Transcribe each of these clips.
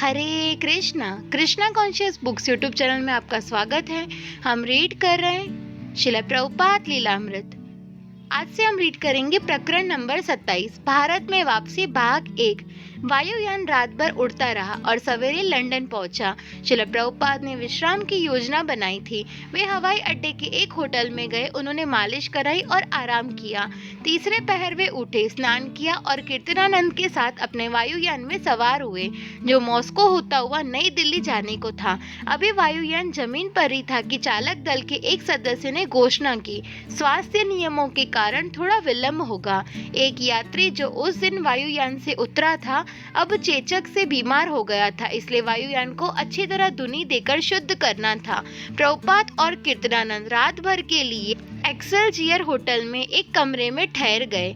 हरे Krishna Krishna Conscious Books YouTube channel में आपका स्वागत है। हम रीड कर रहे हैं शिला प्रभुपाद लीलामृत। आज से हम रीड करेंगे प्रकरण नंबर 27, भारत में वापसी भाग 1। वायुयान रात भर उड़ता रहा और सवेरे लंदन पहुंचा। शिला प्रभुपाद ने विश्राम की योजना बनाई थी। वे हवाई अड्डे के एक होटल में गए। उन्होंने मालिश कराई और आराम किया। तीसरे पहर वे उठे, स्नान किया और कीर्तनानंद के साथ अपने वायुयान में सवार हुए, जो मॉस्को होता हुआ नई दिल्ली जाने को था। अभी वायुयान जमीन पर ही था कि चालक दल के एक सदस्य ने घोषणा की, स्वास्थ्य नियमों के कारण थोड़ा विलंब होगा। एक यात्री जो उस दिन वायुयान से उतरा था अब चेचक से बीमार हो गया था, इसलिए वायुयान को अच्छी तरह धुनी देकर शुद्ध करना था। प्रभुपाद और कीर्तनानंद रात भर के लिए एक्सेलसियर होटल में एक कमरे में ठहर गए।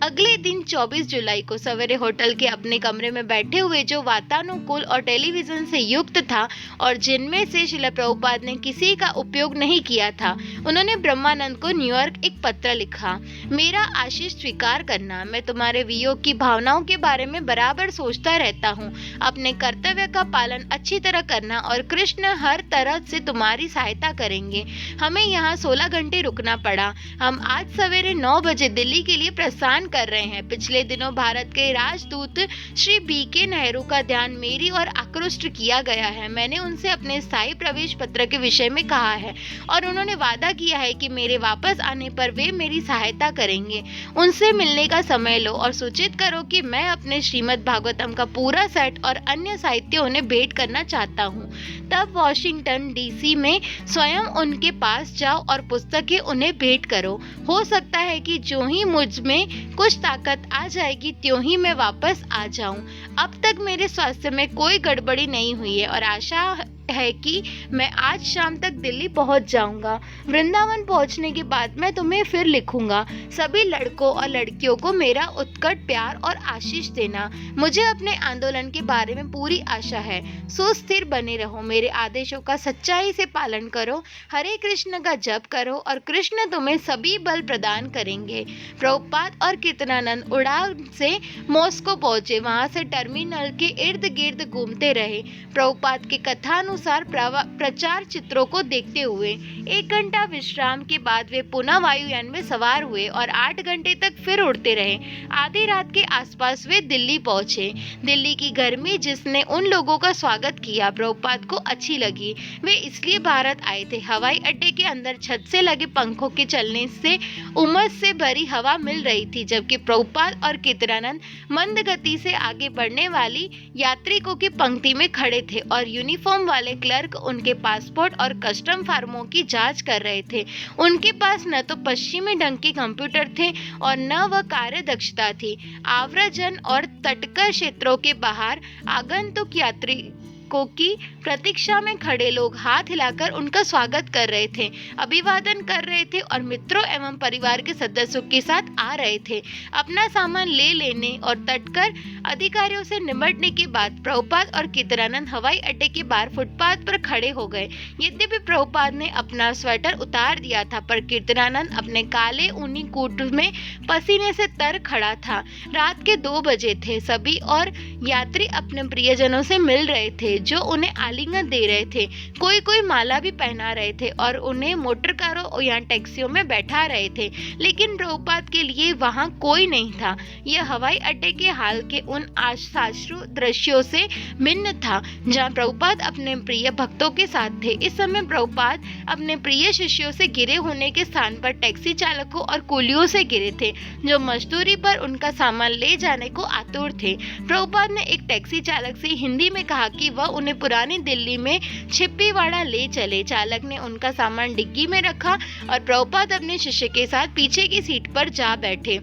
अगले दिन 24 जुलाई को सवेरे होटल के अपने कमरे में बैठे हुए, जो वातानुकूल और टेलीविजन से युक्त था और जिनमें से शिला प्रभुपाद ने किसी का उपयोग नहीं किया था, उन्होंने ब्रह्मानंद को न्यूयॉर्क एक पत्र लिखा। मेरा आशीष स्वीकार करना। मैं तुम्हारे वियोग की भावनाओं के बारे में बराबर सोचता रहता हूँ। अपने कर्तव्य का पालन अच्छी तरह करना और कृष्ण हर तरह से तुम्हारी सहायता करेंगे। हमें यहाँ 16 घंटे रुकना पड़ा। हम आज सवेरे 9 बजे दिल्ली के लिए प्रस्थान कर रहे हैं। पिछले दिनों भारत के राजदूत श्री BK नेहरू का ध्यान मेरी ओर आकृष्ट किया गया है। मैंने उनसे अपने स्थायी प्रवेश पत्र के विषय में कहा है और उन्होंने वादा किया है कि मेरे वापस आने पर वे मेरी सहायता करेंगे। उनसे मिलने का समय लो और सूचित करो कि मैं अपने श्रीमद् भागवतम का पूरा सेट और अन्य साहित्य उन्हें भेंट करना चाहता हूँ। तब वॉशिंगटन DC में स्वयं उनके पास जाओ और पुस्तकें उन्हें भेंट करो। हो सकता है कि जो ही मुझ में कुछ ताकत आ जाएगी त्यों ही मैं वापस आ जाऊं। अब तक मेरे स्वास्थ्य में कोई गड़बड़ी नहीं हुई है और आशा है कि मैं आज शाम तक दिल्ली पहुंच जाऊंगा। वृंदावन पहुंचने के बाद मैं तुम्हें फिर लिखूंगा। सभी लड़कों और लड़कियों को मेरा उत्कट प्यार और आशीष देना। मुझे अपने आंदोलन के बारे में पूरी आशा है। सुस्थिर बने रहो। मेरे आदेशों का सच्चाई से पालन करो। हरे कृष्ण का जप करो और कृष्ण तुम्हें सभी बल प्रदान करेंगे। प्रभुपाद और कीर्तनानंद उड़ान से मॉस्को पहुंचे। वहां से टर्मिनल के इर्द गिर्द घूमते रहे, प्रभुपाद के कथानुसार प्रचार चित्रों को देखते हुए। 1 घंटा विश्राम के बाद वे पुनः वायुयान में सवार हुए और 8 घंटे तक फिर उड़ते रहे। आधी रात के आसपास वे दिल्ली पहुंचे। दिल्ली की गर्मी जिसने उन लोगों का स्वागत किया प्रभुपाद को अच्छी लगी। वे इसलिए भारत आए थे। हवाई अड्डे के अंदर छत से लगे पंखों के चलने से उमस से भरी हवा मिल रही थी, जबकि प्रभुपाद और कीर्तनानंद मंद गति से आगे बढ़ने वाली यात्रिकों की पंक्ति में खड़े थे और यूनिफॉर्म वाले क्लर्क उनके पासपोर्ट और कस्टम फॉर्मों की जांच कर रहे थे। उनके पास न तो पश्चिमी ढंग के कंप्यूटर थे और न वह कार्य दक्षता थी। आव्रजन और तटकर क्षेत्रों के बाहर आगंतुक यात्रिकों की प्रतीक्षा में खड़े लोग हाथ हिलाकर उनका स्वागत कर रहे थे, अभिवादन कर रहे थे और मित्रों एवं परिवार के सदस्यों के साथ आ रहे थे। अपना सामान ले लेने और तटकर अधिकारियों से निपटने के बाद प्रभुपाद और कीर्तनानंद हवाई अड्डे के बाहर फुटपाथ पर खड़े हो गए। यद्यपि प्रभुपाद ने अपना स्वेटर उतार दिया था, पर कीर्तनानंद अपने काले ऊनी कोट में पसीने से तर खड़ा था। रात के 2 बजे थे। सभी और यात्री अपने प्रियजनों से मिल रहे थे, जो उन्हें आलिंगन दे रहे थे। कोई माला भी पहना रहे थे और उन्हें मोटर कारों या टैक्सियों में बैठा रहे थे, लेकिन प्रभुपाद के लिए वहां कोई नहीं था। यह हवाई अड्डे के हाल के उन आशाश्रु दृश्यों से भिन्न था जहां प्रभुपाद अपने प्रिय भक्तों के साथ थे। इस समय प्रभुपाद अपने प्रिय शिष्यों से घिरे होने के स्थान पर टैक्सी चालकों और कुलियों से घिरे थे, जो मजदूरी पर उनका सामान ले जाने को आतुर थे। प्रभुपाद ने एक टैक्सी चालक से हिंदी में कहा कि वह उन्हें पुरानी दिल्ली में छिप्पीवाड़ा ले चले। चालक ने उनका सामान डिग्गी में रखा और प्रभुपाद अपने शिष्य के साथ पीछे की सीट पर जा बैठे।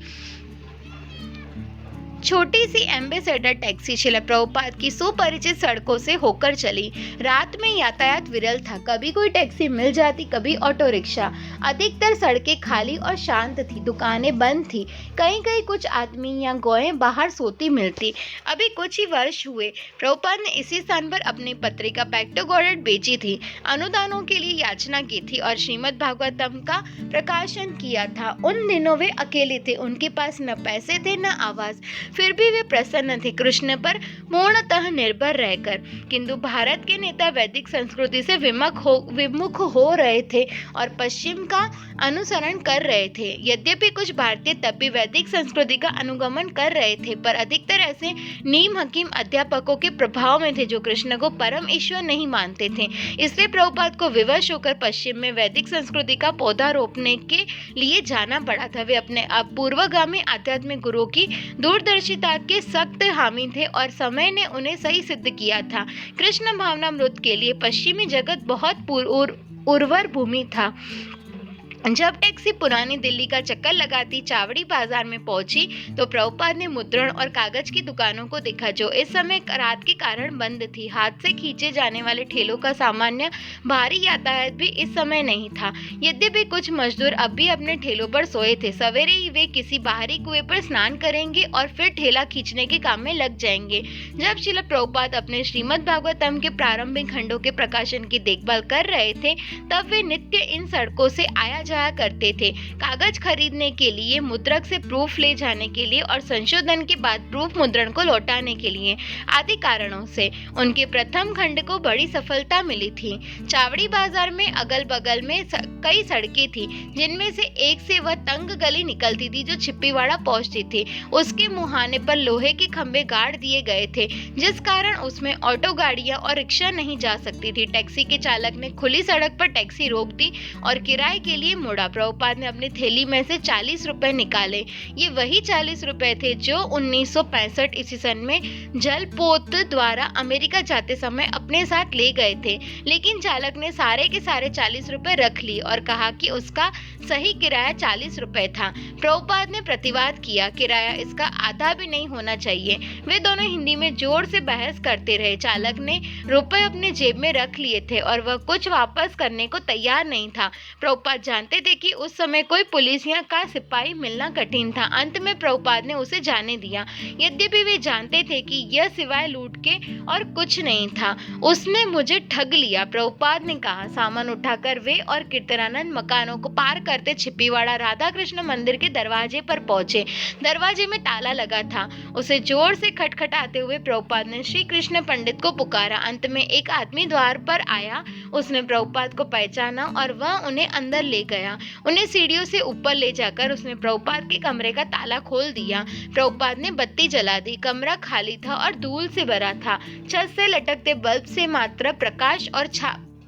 छोटी सी एम्बेसडर टैक्सी शिला प्रभुपाद की सुपरिचित सड़कों से होकर चली। रात में यातायात विरल था। कभी कोई टैक्सी मिल जाती, कभी ऑटो रिक्शा। अधिकतर सड़कें खाली और शांत थी। दुकानें बंद थी। कहीं कुछ आदमी या गौएं बाहर सोती मिलती। अभी कुछ ही वर्ष हुए प्रभुपाद ने इसी स्थान पर अपनी पत्रिका पैक्टोगोरेट बेची थी, अनुदानों के लिए याचना की थी और श्रीमद् भागवतम का प्रकाशन किया था। उन दिनों वे अकेले थे। उनके पास न पैसे थे न आवाज। फिर भी वे प्रसन्न थे। कृष्ण पर पूर्णतः पूर्णतः निर्भर रहकर। किंतु भारत के नेता वैदिक संस्कृति से विमुख हो रहे थे और पश्चिम का अनुसरण कर रहे थे। यद्यपि कुछ भारतीय तब भी वैदिक संस्कृति का अनुगमन कर रहे थे, पर अधिकतर ऐसे नीम हकीम अध्यापकों के प्रभाव में थे जो कृष्ण को परम ईश्वर नहीं मानते थे। इसलिए प्रभुपाद को विवश होकर पश्चिम में वैदिक संस्कृति का पौधा रोपने के लिए जाना पड़ा था। वे अपने पूर्वगामी आध्यात्मिक गुरुओं की दूरदर्शिता के सख्त हामी थे और समय ने उन्हें सही सिद्ध किया था। कृष्ण भावनामृत के लिए पश्चिमी जगत बहुत उर्वर भूमि था। जब टैक्सी पुरानी दिल्ली का चक्कर लगाती चावड़ी बाजार में पहुंची तो प्रभुपाद ने मुद्रण और कागज की दुकानों को देखा, जो इस समय रात के कारण बंद थी। हाथ से खींचे जाने वाले ठेलों का सामान्य भारी यातायात भी इस समय नहीं था। यद्यपि कुछ मजदूर अब भी अपने ठेलों पर सोए थे। सवेरे ही वे किसी बाहरी कुएं पर स्नान करेंगे और फिर ठेला खींचने के काम में लग जाएंगे। जब श्रील प्रभुपाद अपने श्रीमद् भागवतम के प्रारंभिक खंडों के प्रकाशन की देखभाल कर रहे थे, तब वे नित्य इन सड़कों से आया करते थे। कागज खरीदने के लिए, मुद्रक से प्रूफ ले जाने के लिए और संशोधन के बाद प्रूफ मुद्रण को लौटाने के लिए आदि कारणों से उनके प्रथम खंड को बड़ी सफलता मिली थी। चावड़ी बाजार में अगल बगल में कई सड़कें थी, जिनमें से एक से वह तंग गली निकलती थी जो छिप्पीवाड़ा पहुंचती थी। उसके मुहाने पर लोहे के खंभे गाड़ दिए गए थे, जिस कारण उसमें ऑटो गाड़ियां और रिक्शा नहीं जा सकती थी। टैक्सी के चालक ने खुली सड़क पर टैक्सी रोक दी और किराए के लिए मुड़ा। प्रभुपाद ने अपनी थैली में से 40 रुपए निकाले। ये वही 40 रुपए थे जो 1965 ईस्वी सन में जलपोत द्वारा अमेरिका जाते समय अपने साथ ले गए थे। लेकिन चालक ने सारे के सारे 40 रुपए रख लिए और कहा कि उसका सही किराया 40 रुपए था। प्रभुपाद ने प्रतिवाद किया, किराया इसका आधा भी नहीं होना चाहिए। वे दोनों हिंदी में जोर से बहस करते रहे। चालक ने रुपए अपने जेब में रख लिए थे और वह कुछ वापस करने को तैयार नहीं था। प्रभुपाद जानते थे कि उस समय कोई पुलिस या का सिपाही मिलना कठिन था। अंत में प्रभुपाद ने उसे जाने दिया। यद्यपि वे जानते थे कि यह सिवाय लूट के और कुछ नहीं था। उसने मुझे ठग लिया, प्रभुपाद ने कहा। सामान उठाकर वे और कीर्तनानंद मकानों को पार करते छिप्पीवाड़ा राधा कृष्ण मंदिर के दरवाजे पर पहुंचे। दरवाजे में ताला लगा था। उसे जोर से खटखटाते हुए प्रभुपाद ने श्री कृष्ण पंडित को पुकारा। अंत में एक आदमी द्वार पर आया। उसने प्रभुपाद को पहचाना और वह उन्हें अंदर ले गया। उन्हें सीढ़ियों से ऊपर ले जाकर उसने प्रभुपाद के कमरे का ताला खोल दिया। प्रभुपाद ने बत्ती जला दी। कमरा खाली था और धूल से भरा था। छत से लटकते बल्ब से मात्र प्रकाश और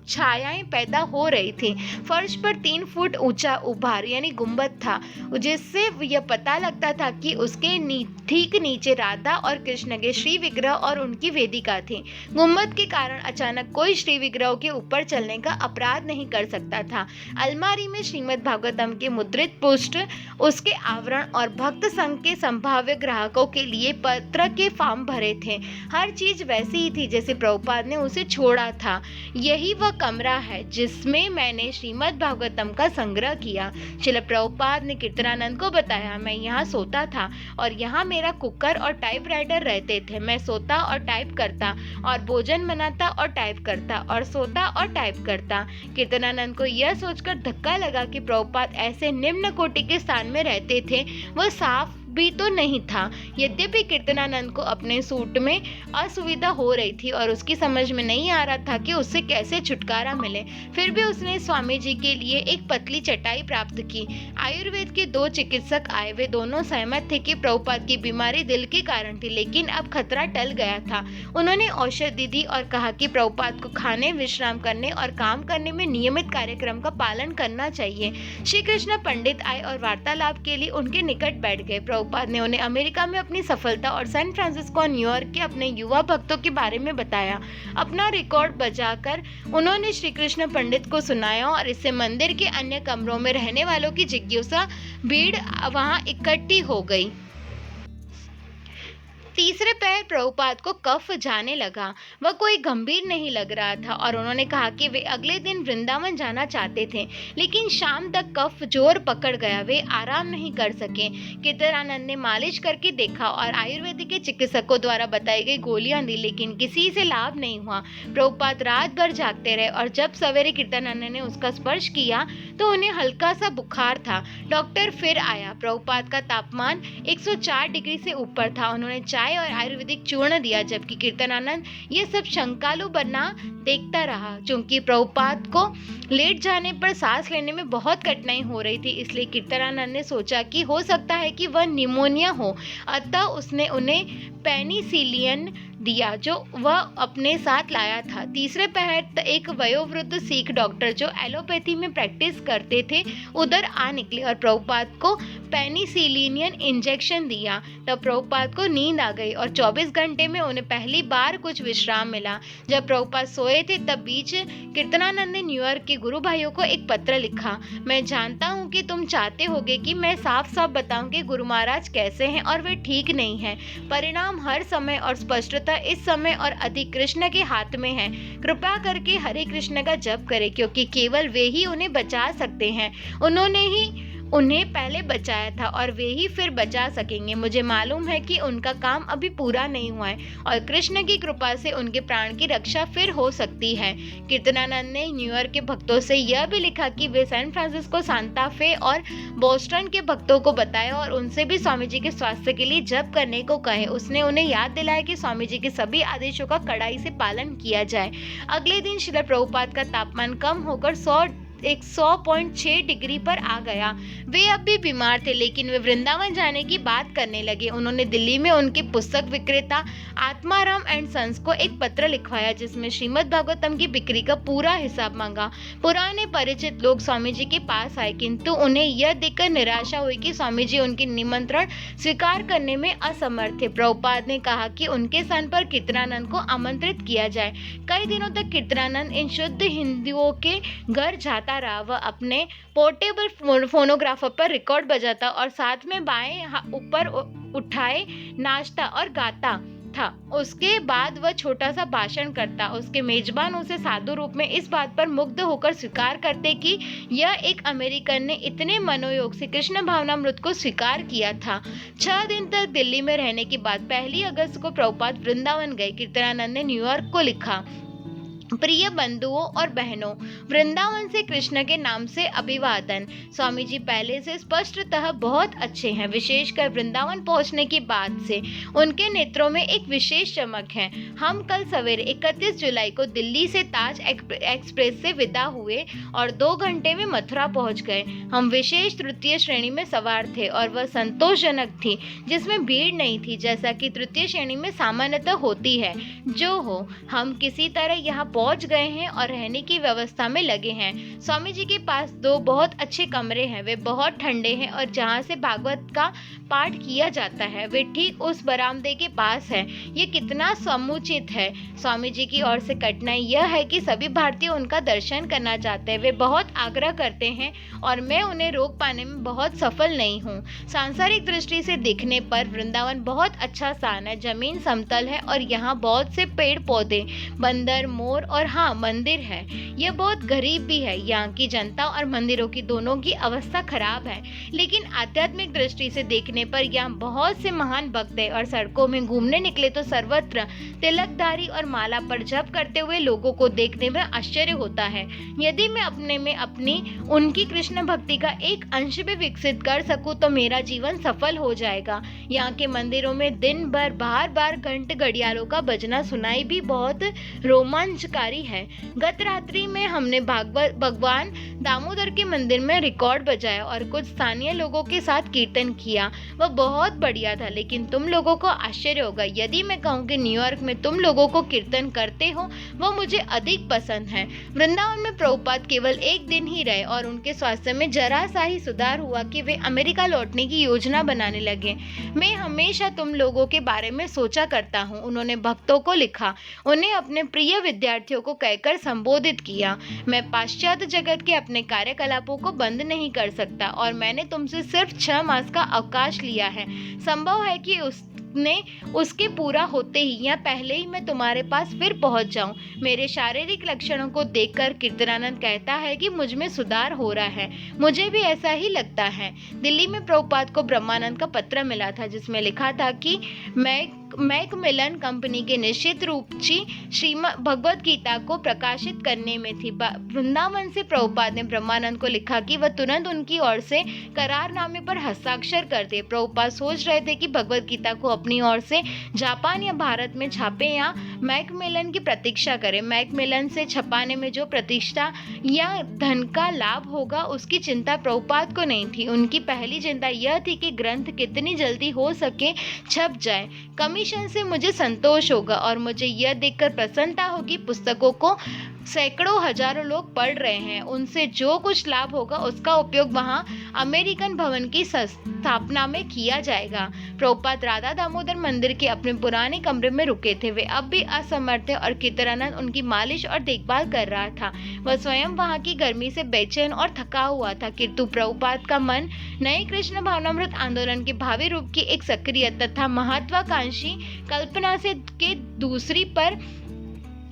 छायाएं पैदा हो रही थी। फर्श पर 3 फुट ऊंचा उभार यानी गुंबद था, जिससे यह पता लगता था कि उसके ठीक नीचे राधा और कृष्ण के श्री विग्रह और उनकी वेदिका थी। गुंबद के कारण अचानक कोई श्री विग्रह के ऊपर चलने का अपराध नहीं कर सकता था। अलमारी में श्रीमद् भागवतम के मुद्रित पुष्ट, उसके आवरण और भक्त संघ के संभाव्य ग्राहकों के लिए पत्र के फॉर्म भरे थे। हर चीज वैसी ही थी जैसे प्रभुपाद ने उसे छोड़ा था। यही वह कमरा है जिसमें मैंने श्रीमद् भागवतम का संग्रह किया। श्रील प्रभुपाद ने कीर्तनानंद को बताया, मैं यहाँ सोता था और यहाँ मेरा कुकर और टाइपराइटर रहते थे। मैं सोता और टाइप करता और भोजन बनाता और टाइप करता और सोता और टाइप करता। कीर्तनानंद को यह सोचकर धक्का लगा कि प्रभुपाद ऐसे निम्न कोटि के स्थान में रहते थे। वह साफ भी तो नहीं था। यद्यपि कीर्तनानंद को अपने सूट में असुविधा हो रही थी और उसकी समझ में नहीं आ रहा था कि उससे कैसे छुटकारा मिले, फिर भी उसने स्वामी जी के लिए एक पतली चटाई प्राप्त की। आयुर्वेद के 2 चिकित्सक आए। वे दोनों सहमत थे कि प्रभुपाद की बीमारी दिल के कारण थी, लेकिन अब खतरा टल गया था। उन्होंने औषधि दी और कहा कि प्रभुपाद को खाने, विश्राम करने और काम करने में नियमित कार्यक्रम का पालन करना चाहिए। श्री कृष्ण पंडित आए और वार्तालाप के लिए उनके निकट बैठ गए। प्रभुपाद ने उन्हें अमेरिका में अपनी सफलता और सैन फ्रांसिस्को और न्यूयॉर्क के अपने युवा भक्तों के बारे में बताया। अपना रिकॉर्ड बजाकर उन्होंने श्री कृष्ण पंडित को सुनाया और इससे मंदिर के अन्य कमरों में रहने वालों की जिज्ञासा भीड़ वहां इकट्ठी हो गई। तीसरे पैर प्रभुपाद को कफ जाने लगा। वह कोई गंभीर नहीं लग रहा था और उन्होंने कहा कि वे अगले दिन वृंदावन जाना चाहते थे, लेकिन शाम तक कफ जोर पकड़ गया। वे आराम नहीं कर सके। कीर्तनानंद ने मालिश करके देखा और आयुर्वेदिक के चिकित्सकों द्वारा बताई गई गोलियां दी, लेकिन किसी से लाभ नहीं हुआ। प्रभुपाद रात भर जागते रहे और जब सवेरे कीर्तनानंद ने उसका स्पर्श किया तो उन्हें हल्का सा बुखार था। डॉक्टर फिर आया। प्रभुपाद का तापमान 104 डिग्री से ऊपर था। उन्होंने चाय चाय और आयुर्वेदिक चूर्ण दिया, जबकि कीर्तनानंद ये सब शंकालु बना देखता रहा। चूंकि प्रभुपाद को लेट जाने पर सांस लेने में बहुत कठिनाई हो रही थी, इसलिए कीर्तनानंद ने सोचा कि हो सकता है कि वह निमोनिया हो। अतः उसने उन्हें पेनिसिलिन दिया जो वह अपने साथ लाया था। तीसरे पहर एक वयोवृद्ध सिख डॉक्टर जो एलोपैथी में प्रैक्टिस करते थे उधर आ निकले और प्रभुपाद को पेनिसिलिन इंजेक्शन दिया। तब प्रभुपाद को नींद आ गई और 24 घंटे में उन्हें पहली बार कुछ विश्राम मिला। जब प्रभुपाद सोए थे तब बीच कीर्तनानंद ने न्यूयॉर्क के गुरु भाइयों को एक पत्र लिखा। मैं जानता हूँ कि तुम चाहते होगे कि मैं साफ साफ बताऊं कि गुरु महाराज कैसे हैं और वे ठीक नहीं हैं। परिणाम हर समय और स्पष्टता इस समय और अधिक कृष्ण के हाथ में है। कृपा करके हरे कृष्ण का जप करें, क्योंकि केवल वे ही उन्हें बचा सकते हैं। उन्होंने ही उन्हें पहले बचाया था और वे ही फिर बचा सकेंगे। मुझे मालूम है कि उनका काम अभी पूरा नहीं हुआ है और कृष्ण की कृपा से उनके प्राण की रक्षा फिर हो सकती है। कीर्तनानंद ने न्यूयॉर्क के भक्तों से यह भी लिखा कि वे सैन फ्रांसिस्को, सांता फे और बोस्टन के भक्तों को बताया और उनसे भी स्वामी जी के स्वास्थ्य के लिए जप करने को कहे। उसने उन्हें याद दिलाया कि स्वामी जी के सभी आदेशों का कड़ाई से पालन किया जाए। अगले दिन श्रील प्रभुपाद का तापमान कम होकर 100.6 डिग्री पर आ गया। वे अब भी बीमार थे, लेकिन वे वृंदावन जाने की बात करने लगे। उन्होंने दिल्ली में उनके पुस्तक विक्रेता आत्माराम एंड सन्स को एक पत्र लिखवाया, जिसमें श्रीमद् भागवतम की बिक्री का पूरा हिसाब मांगा। पुराने परिचित लोग स्वामी जी के पास आए, किंतु उन्हें यह देखकर निराशा हुई कि स्वामी जी उनके निमंत्रण स्वीकार करने में असमर्थ थे। प्रभुपाद ने कहा कि उनके स्थान पर कीर्तनानंद को आमंत्रित किया जाए। कई दिनों तक कीर्तनानंद इन शुद्ध हिंदुओं के घर जाता रहा। वह अपने पोर्टेबल फोनोग्राफर पर रिकॉर्ड बजाता और साथ में बाएं ऊपर उठाए नाचता और गाता था। उसके बाद वह छोटा सा भाषण करता। उसके मेजबान उसे साधु रूप में इस बात पर मुग्ध होकर स्वीकार करते कि यह एक अमेरिकन ने इतने मनोयोग से कृष्ण भावनामृत को स्वीकार किया था। 6 दिन तक दिल्ली में रहने के बाद 1 अगस्त को प्रभुपाद वृंदावन गए। कीर्तनानंद ने न्यूयॉर्क को लिखा, प्रिय बंधुओं और बहनों, वृंदावन से कृष्ण के नाम से अभिवादन। स्वामी जी पहले से स्पष्टतः बहुत अच्छे हैं। विशेषकर वृंदावन पहुंचने के बाद से उनके नेत्रों में एक विशेष चमक है। हम कल सवेरे 31 जुलाई को दिल्ली से ताज एक्सप्रेस से विदा हुए और 2 घंटे में मथुरा पहुंच गए। हम विशेष तृतीय श्रेणी में सवार थे और वह संतोषजनक थी, जिसमें भीड़ नहीं थी, जैसा कि तृतीय श्रेणी में सामान्यतः होती है। जो हो, हम किसी तरह यहाँ पहुंच गए हैं और रहने की व्यवस्था में लगे हैं। स्वामी जी के पास 2 बहुत अच्छे कमरे हैं। वे बहुत ठंडे हैं और जहां से भागवत का पाठ किया जाता है वे ठीक उस बरामदे के पास है। ये कितना समुचित है। स्वामी जी की ओर से कठिनाई यह है कि सभी भारतीय उनका दर्शन करना चाहते हैं। वे बहुत आग्रह करते हैं और मैं उन्हें रोक पाने में बहुत सफल नहीं हूँ। सांसारिक दृष्टि से देखने पर वृंदावन बहुत अच्छा स्थान है। जमीन समतल है और यहाँ बहुत से पेड़ पौधे, बंदर, मोर और हाँ, मंदिर है। यह बहुत गरीब भी है। यहाँ की जनता और मंदिरों की दोनों की अवस्था खराब है, लेकिन आध्यात्मिक दृष्टि से देखने पर यहाँ बहुत से महान भक्त हैं और सड़कों में घूमने निकले तो सर्वत्र तिलकधारी और माला पर जप करते हुए लोगों को देखने में आश्चर्य होता है। यदि मैं अपने में अपनी उनकी कृष्ण भक्ति का एक अंश भी विकसित कर सकूं तो मेरा जीवन सफल हो जाएगा। यहाँ के मंदिरों में दिन भर बार बार घंट घड़ियालों का बजना सुनाई भी बहुत रोमांचकारी है। गत रात्रि में हमने भगवान दामोदर के मंदिर में रिकॉर्ड बजाया और कुछ स्थानीय लोगों के साथ कीर्तन किया। वह बहुत बढ़िया था, लेकिन तुम लोगों को आश्चर्य होगा यदि मैं कहूँ कि न्यूयॉर्क में तुम लोगों को कीर्तन करते हो वो मुझे अधिक पसंद है। वृंदावन में प्रभुपाद केवल 1 दिन ही रहे और उनके स्वास्थ्य में जरा सा ही सुधार हुआ कि वे अमेरिका लौटने की योजना बनाने लगे। मैं हमेशा तुम लोगों के बारे में सोचा करता हूँ। उन्होंने भक्तों को लिखा, उन्हें अपने प्रिय विद्यार्थियों को कहकर संबोधित किया। मैं पाश्चात्य जगत के अपने कार्यकलापों को बंद नहीं कर सकता और मैंने तुमसे सिर्फ 6 मास का अवकाश लिया है। संभव है कि उसके पूरा होते ही या पहले ही मैं तुम्हारे पास फिर पहुंच जाऊं। मेरे शारीरिक लक्षणों को देखकर कीर्तनानंद कहता है कि मुझ में सुधार हो रहा है। मुझे भी ऐसा ही लगता है। दिल्ली में प्रभुपाद को ब्रह्मानंद का पत्र मिला था, जिसमें लिखा था कि मैं मैकमिलन कंपनी के निश्चित रुचि श्रीमद् भगवद गीता को प्रकाशित करने में थी। वृंदावन से प्रभुपाद ने ब्रह्मानंद को लिखा कि वह तुरंत उनकी ओर से करारनामे पर हस्ताक्षर कर दे। प्रभुपाद सोच रहे थे कि भगवद गीता को अपनी ओर से जापान या भारत में छापे या मैकमिलन की प्रतीक्षा करें। मैकमिलन से छपाने में जो प्रतिष्ठा या धन का लाभ होगा उसकी चिंता प्रभुपाद को नहीं थी। उनकी पहली चिंता यह थी कि ग्रंथ कितनी जल्दी हो सके छप जाए। कमीशन से मुझे संतोष होगा और मुझे यह देखकर प्रसन्नता होगी पुस्तकों को सैकड़ों हजारों लोग पढ़ रहे हैं। उनसे जो कुछ लाभ होगा उसका उपयोग वहां अमेरिकन भवन की स्थापना में किया जाएगा। प्रभुपाद राधा दामोदर मंदिर के अपने पुराने कमरे में रुके थे। वे अब भी असमर्थ थे और कीर्तनानंद उनकी मालिश और देखभाल कर रहा था। वह स्वयं वहां की गर्मी से बेचैन और थका हुआ था, किंतु प्रभुपाद का मन नए कृष्ण भावनामृत आंदोलन के भावी रूप की एक सक्रिय तथा महत्वाकांक्षी कल्पना से के दूसरी पर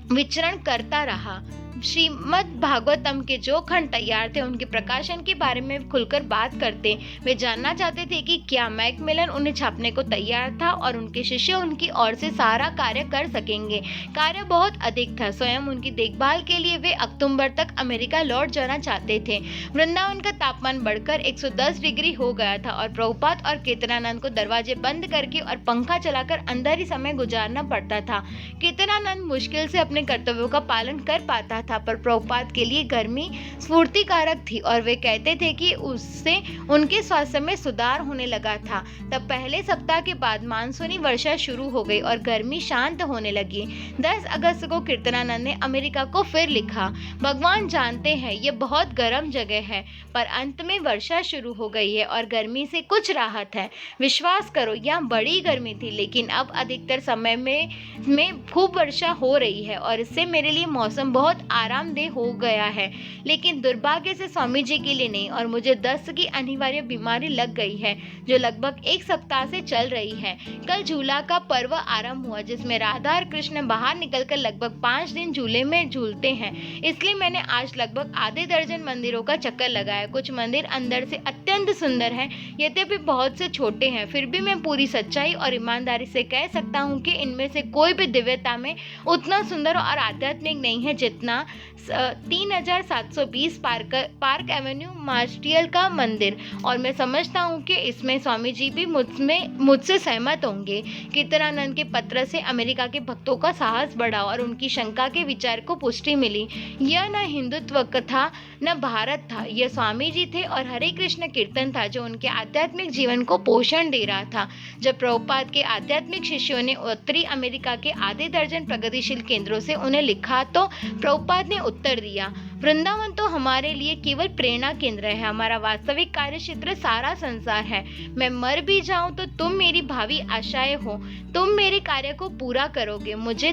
विचरण करता रहा। श्रीमद् भागवतम के जो खंड तैयार थे उनके प्रकाशन के बारे में खुलकर बात करते। वे जानना चाहते थे कि क्या मैकमिलन उन्हें छापने को तैयार था और उनके शिष्य उनकी ओर से सारा कार्य कर सकेंगे। कार्य बहुत अधिक था। स्वयं उनकी देखभाल के लिए वे अक्टूबर तक अमेरिका लौट जाना चाहते थे। वृंदावन का तापमान बढ़कर 110 डिग्री हो गया था और प्रभुपाद और कीर्तनानंद को दरवाजे बंद करके और पंखा चलाकर अंदर ही समय गुजारना पड़ता था। कीर्तनानंद मुश्किल से अपने कर्तव्यों का पालन कर पाता था, पर प्रभुपाद के लिए गर्मी स्फूर्तिकारक थी और वे कहते थे कि उससे उनके स्वास्थ्य में सुधार होने लगा था। तब पहले सप्ताह के बाद मानसूनी वर्षा शुरू हो गई और गर्मी शांत होने लगी। 10 अगस्त को कीर्तनानंद ने अमेरिका को फिर लिखा, भगवान जानते हैं ये बहुत गर्म जगह है, पर अंत में वर्षा शुरू हो गई है और गर्मी से कुछ राहत है। विश्वास करो यहाँ बड़ी गर्मी थी, लेकिन अब अधिकतर समय में खूब वर्षा हो रही है और इससे मेरे लिए मौसम बहुत आरामदेह हो गया है। लेकिन दुर्भाग्य से स्वामी जी के लिए नहीं, और मुझे दस्त की अनिवार्य बीमारी लग गई है जो लगभग 1 सप्ताह से चल रही है। कल झूला का पर्व आरंभ हुआ जिसमें राधा और कृष्ण बाहर निकलकर लगभग 5 दिन झूले में झूलते हैं। इसलिए मैंने आज लगभग आधे दर्जन मंदिरों का चक्कर लगाया। कुछ मंदिर अंदर से अत्यंत सुंदर हैं, यद्यपि बहुत से छोटे हैं। फिर भी मैं पूरी सच्चाई और ईमानदारी से कह सकता हूँ कि इनमें से कोई भी दिव्यता में उतना सुंदर और आध्यात्मिक नहीं है जितना 3720 पार्क एवेन्यू मार्स्टियल का मंदिर, और मैं समझता हूँ कि इसमें स्वामी जी भी मुझसे सहमत होंगे। कीर्तनानंद के पत्र से अमेरिका के भक्तों का साहस बढ़ा और उनकी शंका के विचार को पुष्टि मिली। यह न हिंदुत्व था न भारत था, यह स्वामी जी थे और हरे कृष्ण कीर्तन था जो उनके आध्यात्मिक जीवन को पोषण दे रहा था। जब प्रभुपाद के आध्यात्मिक शिष्यों ने उत्तरी अमेरिका के आधे दर्जन प्रगतिशील केंद्रों से उन्हें लिखा तो प्रभुपाद ने उत्तर दिया, वृंदावन तो हमारे लिए केवल प्रेरणा केंद्र है, हमारा वास्तविक कार्य क्षेत्र सारा संसार है। मैं मर भी जाऊं तो तुम मेरी भावी आशाएं हो, तुम मेरे कार्य को पूरा करोगे। मुझे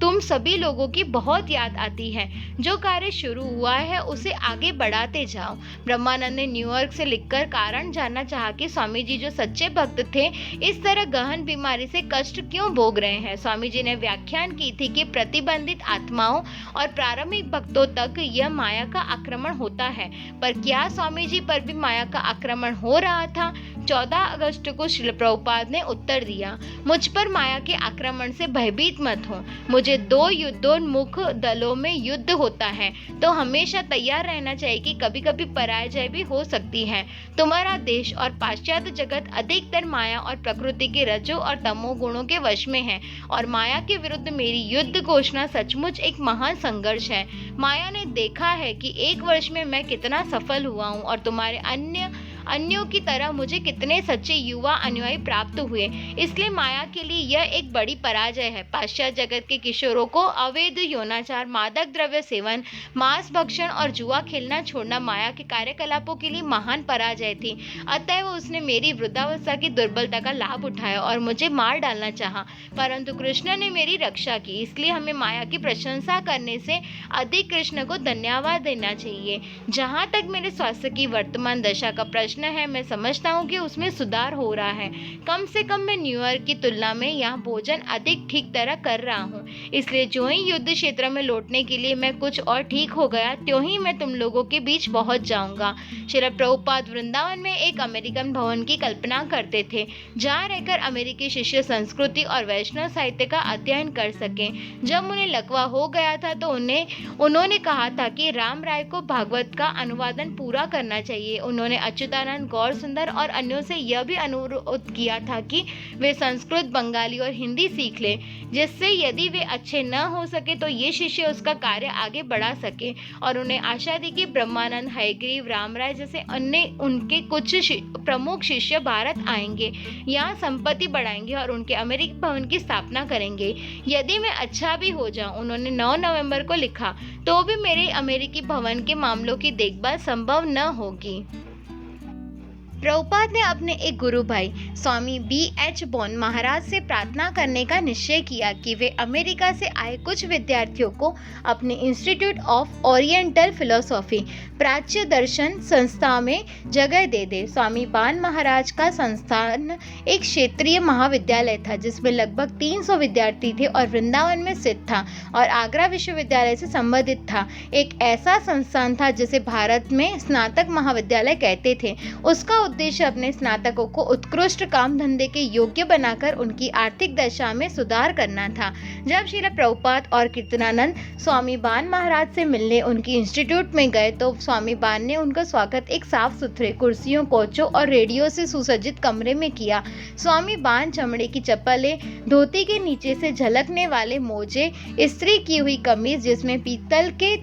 तुम सभी लोगों की बहुत याद आती है। जो कार्य शुरू हुआ है उसे आगे बढ़ाते जाओ। ब्रह्मानंद ने न्यूयॉर्क से लिखकर कारण जानना चाहा कि स्वामी जी जो सच्चे भक्त थे इस तरह गहन बीमारी से कष्ट क्यों भोग रहे हैं। स्वामी जी ने व्याख्यान की थी कि प्रतिबंधित आत्माओं और प्रारंभिक भक्तों तक यह माया का आक्रमण होता है, पर क्या स्वामी जी पर भी माया का आक्रमण हो रहा था? 14 अगस्त को श्रील प्रभुपाद ने उत्तर दिया, मुझ पर माया के आक्रमण से भयभीत मत हो। मुझे 2 युद्धोन्मुख दलों में युद्ध होता है तो हमेशा तैयार रहना चाहिए कि कभी कभी पराजय भी हो सकती है। तुम्हारा देश और पाश्चात्य जगत अधिकतर माया और प्रकृति के रजो और तमो गुणों के वश में है और माया के विरुद्ध मेरी युद्ध घोषणा सचमुच एक महान संघर्ष है। माया ने देखा है कि 1 वर्ष में मैं कितना सफल हुआ हूँ और तुम्हारे अन्यों की तरह मुझे कितने सच्चे युवा अनुयायी प्राप्त हुए। इसलिए माया के लिए यह एक बड़ी पराजय है। पाश्चात्य जगत के किशोरों को अवैध यौनाचार, मादक द्रव्य सेवन, मांस भक्षण और जुआ खेलना छोड़ना माया के कार्यकलापों के लिए महान पराजय थी। अतएव उसने मेरी वृद्धावस्था की दुर्बलता का लाभ उठाया और मुझे मार डालना चाहा, परंतु कृष्ण ने मेरी रक्षा की। इसलिए हमें माया की प्रशंसा करने से अधिक कृष्ण को धन्यवाद देना चाहिए। जहाँ तक मेरे स्वास्थ्य की वर्तमान दशा का प्रश्न प्रश्न है, मैं समझता हूँ कि उसमें सुधार हो रहा है। कम से कम मैं न्यूयॉर्क की तुलना में यहाँ भोजन अधिक ठीक तरह कर रहा हूँ। इसलिए जो ही युद्ध क्षेत्र में लौटने के लिए मैं कुछ और ठीक हो गया, त्यों ही मैं तुम लोगों के बीच पहुंच जाऊंगा। श्रील प्रभुपाद वृंदावन में एक अमेरिकन भवन की कल्पना करते थे, जहाँ रहकर अमेरिकी शिष्य संस्कृति और वैष्णव साहित्य का अध्ययन कर सकें। जब उन्हें लकवा हो गया था तो उन्होंने कहा था कि राम राय को भागवत का अनुवादन पूरा करना चाहिए। उन्होंने अच्युतानंद, गौर सुंदर और अन्यों से यह भी अनुरोध किया था कि वे संस्कृत, बंगाली और हिंदी सीख लें, जिससे यदि वे अच्छे न हो सके तो ये शिष्य उसका कार्य आगे बढ़ा सके। और उन्हें आशा थी कि ब्रह्मानंद, हयग्रीव, राम राय जैसे अन्य उनके कुछ प्रमुख शिष्य भारत आएंगे, यहाँ संपत्ति बढ़ाएंगे और उनके अमेरिकी भवन की स्थापना करेंगे। यदि मैं अच्छा भी हो जाऊं, उन्होंने 9 नवंबर को लिखा, तो भी मेरे अमेरिकी भवन के मामलों की देखभाल संभव न होगी। प्रभुपाद ने अपने एक गुरु भाई स्वामी B.H. बॉन महाराज से प्रार्थना करने का निश्चय किया कि वे अमेरिका से आए कुछ विद्यार्थियों को अपने इंस्टीट्यूट ऑफ ओरिएंटल फिलोसॉफी, प्राच्य दर्शन संस्था में जगह दे दे। स्वामी बान महाराज का संस्थान एक क्षेत्रीय महाविद्यालय था, जिसमें लगभग 300 विद्यार्थी थे और वृंदावन में स्थित था और आगरा विश्वविद्यालय से संबंधित था। एक ऐसा संस्थान था जिसे भारत में स्नातक महाविद्यालय कहते थे। उसका उद्देश्य अपने स्नातकों को उत्कृष्ट काम धंधे के योग्य बनाकर उनकी आर्थिक दशा में सुधार करना था। जब श्रील प्रभुपाद और कीर्तनानंद स्वामी बान महाराज से मिलने उनकी इंस्टीट्यूट में गए तो स्वामी बान ने उनका स्वागत एक साफ सुथरे कुर्सियों, कोचों और रेडियो से सुसज्जित कमरे में किया। स्वामी बान चमड़े की चप्पलें, धोती के नीचे से झलकने वाले मोजे, इस्त्री की हुई कमीज जिसमें पीतल के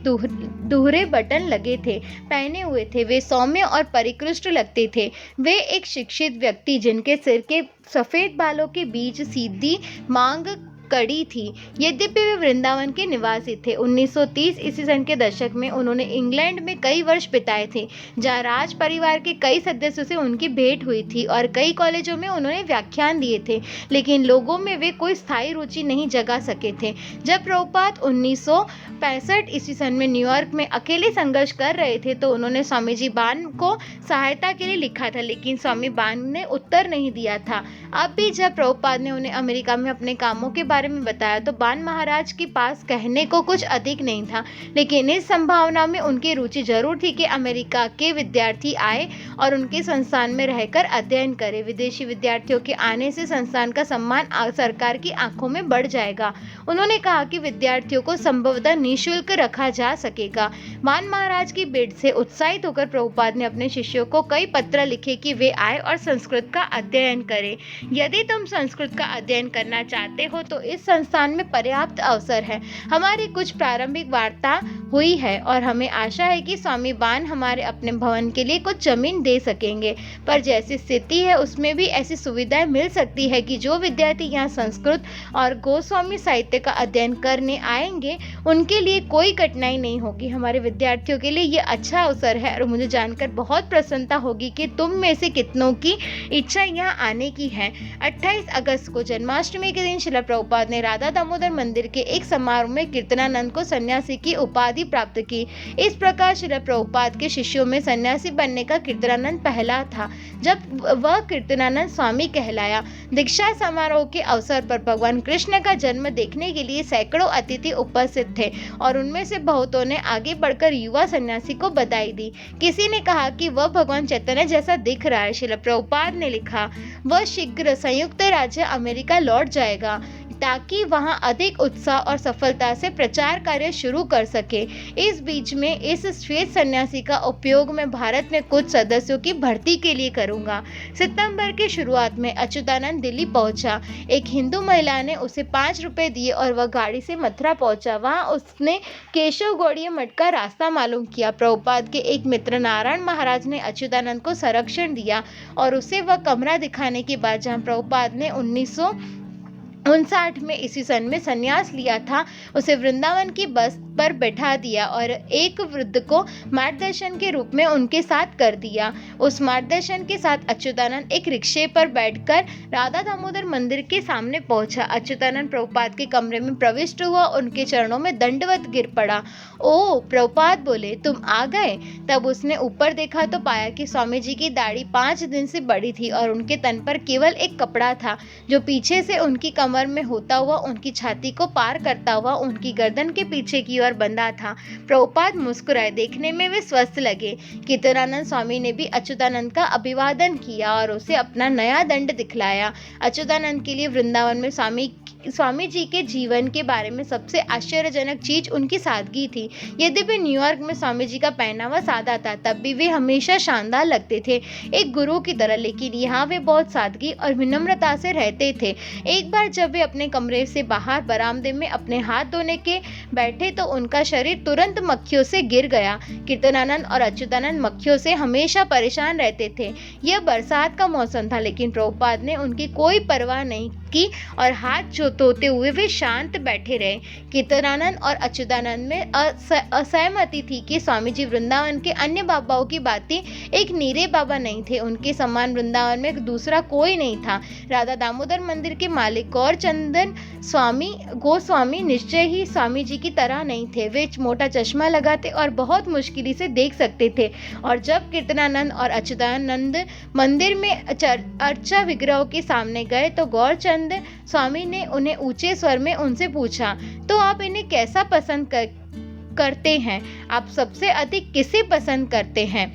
दोहरे बटन लगे थे पहने हुए थे। वे सौम्य और परिष्कृत लगते थे। वे एक शिक्षित व्यक्ति जिनके सिर के सफेद बालों के बीच सीधी मांग कड़ी थी। यद्यपि वे वृंदावन के निवासी थे। 1930 ईस्वी सन के दशक में उन्होंने इंग्लैंड में कई वर्ष बिताए थे, जहां राज परिवार के कई सदस्यों से उनकी भेंट हुई थी और कई कॉलेजों में उन्होंने व्याख्यान दिए थे, लेकिन लोगों में वे कोई स्थायी रुचि नहीं जगा सके थे। जब प्रभुपाद 1965 ईस्वी सन में न्यूयॉर्क में अकेले संघर्ष कर रहे थे तो उन्होंने स्वामी जी बान को सहायता के लिए लिखा था, लेकिन स्वामी बान ने उत्तर नहीं दिया था। अब भी जब प्रभुपाद ने उन्हें अमेरिका में अपने कामों के बारे में बताया तो बान महाराज के पास कहने को कुछ अधिक नहीं था, लेकिन इस संभावना में उनकी रुचि जरूर थी कि अमेरिका के विद्यार्थी आए और उनके संस्थान में रहकर अध्ययन करें। विदेशी विद्यार्थियों के आने से संस्थान का सम्मान सरकार की आंखों में बढ़ जाएगा। उन्होंने कहा कि विद्यार्थियों को संभवतः निःशुल्क रखा जा सकेगा। बान महाराज की भेंट से उत्साहित होकर प्रभुपाद ने अपने शिष्यों को कई पत्र लिखे कि वे आए और संस्कृत का अध्ययन करें। यदि तुम संस्कृत का अध्ययन करना चाहते हो तो इस संस्थान में पर्याप्त अवसर है। हमारी कुछ प्रारंभिक वार्ता हुई है और हमें आशा है कि स्वामी बान हमारे अपने भवन के लिए कुछ जमीन दे सकेंगे, पर जैसी स्थिति है उसमें भी ऐसी सुविधाएं मिल सकती है कि जो विद्यार्थी यहाँ संस्कृत और गोस्वामी साहित्य का अध्ययन करने आएंगे उनके लिए कोई कठिनाई नहीं होगी। हमारे विद्यार्थियों के लिए ये अच्छा अवसर है और मुझे जानकर बहुत प्रसन्नता होगी कि तुम में से कितनों की इच्छा यहाँ आने की है। 28 अगस्त को जन्माष्टमी के दिन श्रील प्रभुपाद ने राधा दामोदर मंदिर के एक समारोह में कीर्तनानंद को सन्यासी की उपाधि प्राप्त की। इस प्रकार श्रील प्रभुपाद के शिष्यों में सन्यासी बनने का कीर्तनानंद पहला था, जब वह कीर्तनानंद स्वामी कहलाया। दीक्षा समारोह के अवसर पर भगवान कृष्ण का जन्म देखने के लिए सैकड़ों अतिथि उपस्थित थे और उनमें से बहुतों ने आगे बढ़कर युवा सन्यासी को बधाई दी। किसी ने कहा कि वह भगवान चैतन्य जैसा दिख रहा है। श्रील प्रभुपाद ने लिखा, वह शीघ्र संयुक्त राज्य अमेरिका लौट जाएगा ताकि वहां अधिक उत्साह और सफलता से प्रचार कार्य शुरू कर सके। इस बीच में इस श्वेत सन्यासी का उपयोग मैं भारत में कुछ सदस्यों की भर्ती के लिए करूंगा। सितंबर की शुरुआत में अच्युतानंद दिल्ली पहुंचा। एक हिंदू महिला ने उसे 5 रुपए दिए और वह गाड़ी से मथुरा पहुंचा। वहां उसने केशव गौड़ीय मठ का रास्ता मालूम किया। प्रभुपाद के एक मित्र नारायण महाराज ने अच्युतानंद को संरक्षण दिया और उसे वह कमरा दिखाने के बाद जहाँ प्रभुपाद ने 59 में ईस्वी सन में संन्यास लिया था, उसे वृंदावन की बस पर बैठा दिया और एक वृद्ध को मार्गदर्शन के रूप में उनके साथ कर दिया। उस मार्गदर्शन के साथ अच्युतानंद एक रिक्शे पर बैठकर राधा दामोदर मंदिर के सामने पहुंचा। अच्युतानंद प्रभुपाद के कमरे में प्रविष्ट हुआ, उनके चरणों में दंडवत गिर पड़ा। ओ, प्रभुपाद बोले, तुम आ गए। तब उसने ऊपर देखा तो पाया कि स्वामी जी की दाढ़ी 5 दिन से बड़ी थी और उनके तन पर केवल एक कपड़ा था, जो पीछे से उनकी कमर में होता हुआ उनकी छाती को पार करता हुआ उनकी गर्दन के पीछे की ओर बंधा था। प्रभुपाद मुस्कुराए, देखने में वे स्वस्थ लगे। कीर्तनानंद स्वामी ने भी अच्युतानंद का अभिवादन किया और उसे अपना नया दंड दिखलाया। अच्युतानंद के लिए वृंदावन में स्वामी जी के जीवन के बारे में सबसे आश्चर्यजनक चीज उनकी सादगी थी। यद्यपि न्यूयॉर्क में स्वामी जी का पहनावा सादा था, तब भी वे हमेशा शानदार लगते थे, एक गुरु की तरह, लेकिन यहाँ वे बहुत सादगी और विनम्रता से रहते थे। एक बार जब वे अपने कमरे से बाहर बरामदे में अपने हाथ धोने के बैठे तो उनका शरीर तुरंत मक्खियों से गिर गया। कीर्तनानंद और अच्युतानंद मक्खियों से हमेशा परेशान रहते थे। यह बरसात का मौसम था, लेकिन प्रभुपाद ने उनकी कोई परवाह नहीं की और हाथ धोते हुए वे शांत बैठे रहे। कीर्तनानंद और अच्युतानंद में असहमति थी कि स्वामी जी वृंदावन के अन्य बाबाओं की भांति एक नीरे बाबा नहीं थे। उनके समान वृंदावन में दूसरा कोई नहीं था। राधा दामोदर मंदिर के मालिक गौरचंदन गोस्वामी निश्चय ही स्वामी जी की तरह नहीं थे। वे मोटा चश्मा लगाते और बहुत मुश्किल से देख सकते थे। और जब कीर्तनानंद और अच्युतानंद मंदिर में अर्चा विग्रहों के सामने गए तो गौरचंद स्वामी ने उन्हें ऊंचे स्वर में उनसे पूछा, तो आप इन्हें कैसा पसंद करते हैं? आप सबसे अधिक किसे पसंद करते हैं?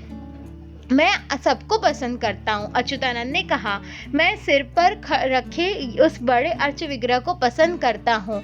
मैं सबको पसंद करता हूँ, अच्युतानंद ने कहा। मैं सिर पर रखे उस बड़े अर्च विग्रह को पसंद करता हूँ।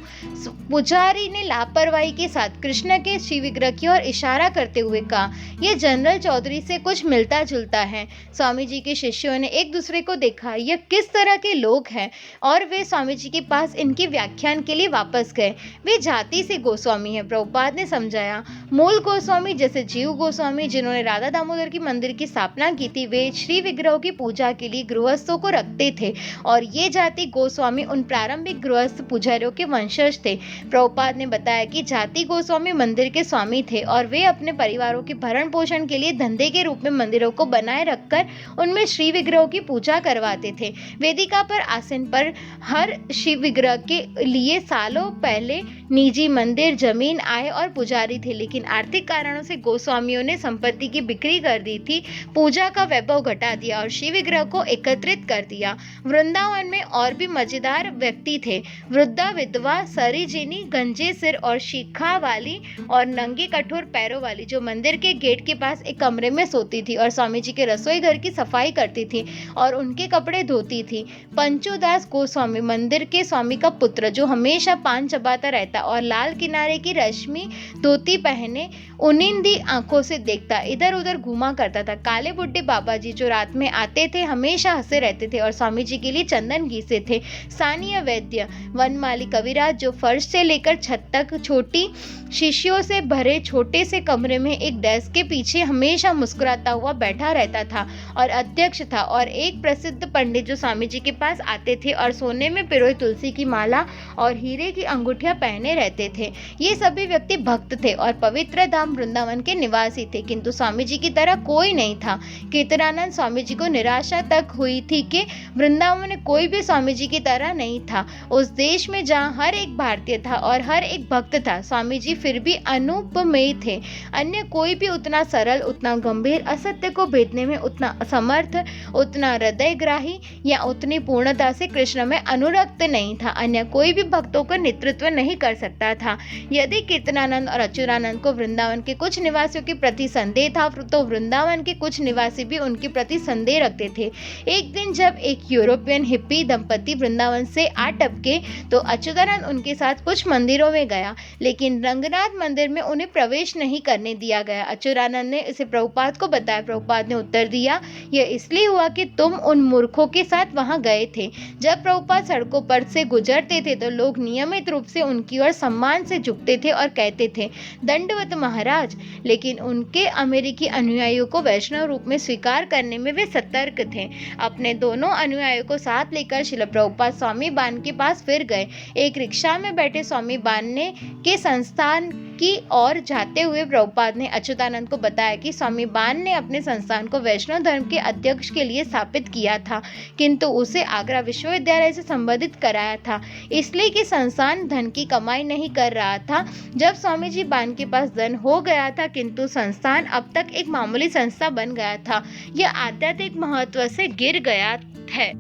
पुजारी ने लापरवाही के साथ कृष्ण के शिव विग्रह की ओर इशारा करते हुए कहा, यह जनरल चौधरी से कुछ मिलता जुलता है। स्वामी जी के शिष्यों ने एक दूसरे को देखा, यह किस तरह के लोग हैं, और वे स्वामी जी के पास इनके व्याख्यान के लिए वापस गए। वे जाति से गोस्वामी हैं, प्रभुपाद ने समझाया। मूल गोस्वामी जैसे जीव गोस्वामी, जिन्होंने राधा दामोदर की मंदिर की स्थापना की थी, वे श्री विग्रहों की पूजा के लिए गृहस्थों को रखते थे, और ये जाति गोस्वामी उन प्रारंभिक गृहस्थ पुजारियों के वंशज थे। प्रभुपाद ने बताया कि जाति गोस्वामी मंदिर के स्वामी थे और वे अपने परिवारों के भरण पोषण के लिए धंधे के रूप में मंदिरों को बनाए रखकर उनमें श्री विग्रहों की पूजा करवाते थे। वेदिका पर आसन पर हर शिव विग्रह के लिए सालों पहले निजी मंदिर, जमीन, आय और पुजारी थे, लेकिन आर्थिक कारणों से गोस्वामियों ने संपत्ति की बिक्री कर दी थी, पूजा का वैभव घटा दिया और शिव विग्रह को एकत्रित कर दिया। वृंदावन में और भी मजेदार व्यक्ति थे। वृद्धा विधवा सरीजिनी, गंजे सिर और शिखा वाली और नंगे कठोर पैरों वाली, जो मंदिर के गेट के पास एक कमरे में सोती थी और स्वामी जी के रसोई घर की सफाई करती थी और उनके कपड़े धोती थी। पंचोदास गोस्वामी, मंदिर के स्वामी का पुत्र, जो हमेशा पान चबाता रहता और लाल किनारे की रश्मि धोती पहने उनिंदी आंखों से देखता इधर उधर घूमा करता था। काले बुड्ढे बाबा जी, जो रात में आते थे, हमेशा हंसे रहते थे और स्वामी जी के लिए चंदन घीसे थे। सानिया वैद्य, वनमाली कविराज, जो फर्श से लेकर छत तक छोटी शिष्यों से भरे छोटे से कमरे में एक डेस्क के पीछे हमेशा मुस्कुराता हुआ बैठा रहता था और अध्यक्ष था। और एक प्रसिद्ध पंडित, जो स्वामी जी के पास आते थे और सोने में पिरोई तुलसी की माला और हीरे की अंगूठियां पहने रहते थे। ये सभी व्यक्ति भक्त थे और पवित्र धाम वृंदावन के निवासी थे, किंतु स्वामी जी की तरह कोई नहीं था। कीर्तनानंद स्वामी जी को निराशा तक हुई थी कि वृंदावन में कोई भी स्वामी जी की तरह नहीं था। उस देश में जहाँ हर एक भारतीय था और हर एक भक्त था, स्वामी जी फिर भी अनुपमेय थे। अन्य कोई भी उतना सरल, उतना गंभीर, असत्य को भेदने में उतना असमर्थ, उतना हृदयग्राही या उतनी पूर्णता से कृष्ण में अनुरक्त नहीं था। अन्य कोई भी भक्तों का नेतृत्व नहीं कर सकता था। यदि कीर्तनानंद और अच्युतानंद को वृंदावन के कुछ निवासियों के प्रति संदेह था, तो वृंदावन के कुछ निवासी भी उनके प्रति संदेह रखते थे। एक दिन जब एक यूरोपियन हिप्पी दंपति वृंदावन से आ टपके तो अच्युतानंद उनके साथ कुछ मंदिरों में गया, लेकिन रंगनाथ मंदिर में उन्हें प्रवेश नहीं करने दिया गया। अच्युतानंद ने इसे प्रभुपाद को बताया। प्रभुपाद ने उत्तर दिया, यह इसलिए हुआ कि तुम उन मूर्खों के साथ वहां गए थे। जब प्रभुपाद सड़कों पर से गुजरते थे तो लोग नियमित रूप से उनकी ओर सम्मान से झुकते थे और कहते थे, दंडवत महाराज। लेकिन उनके अमेरिकी अनुयायियों को वैष्णव वैष्णव रूप में स्वीकार करने में वे सतर्क थे। अपने दोनों अनुयायियों को साथ लेकर श्रील प्रभुपाद स्वामी बान के पास फिर गए। एक रिक्शा में बैठे स्वामी बान ने के संस्थान की ओर जाते हुए प्रभुपाद ने अच्युतानंद को बताया कि स्वामी बान ने अपने संस्थान को वैष्णव धर्म के अध्यक्ष के लिए स्थापित किया था, किंतु उसे आगरा विश्वविद्यालय से संबंधित कराया था, इसलिए कि संस्थान धन की कमाई नहीं कर रहा था। जब स्वामी जी बान के पास धन हो गया था, किंतु संस्थान अब तक एक मामूली संस्था बन गया था, यह आध्यात्मिक महत्व से गिर गया है।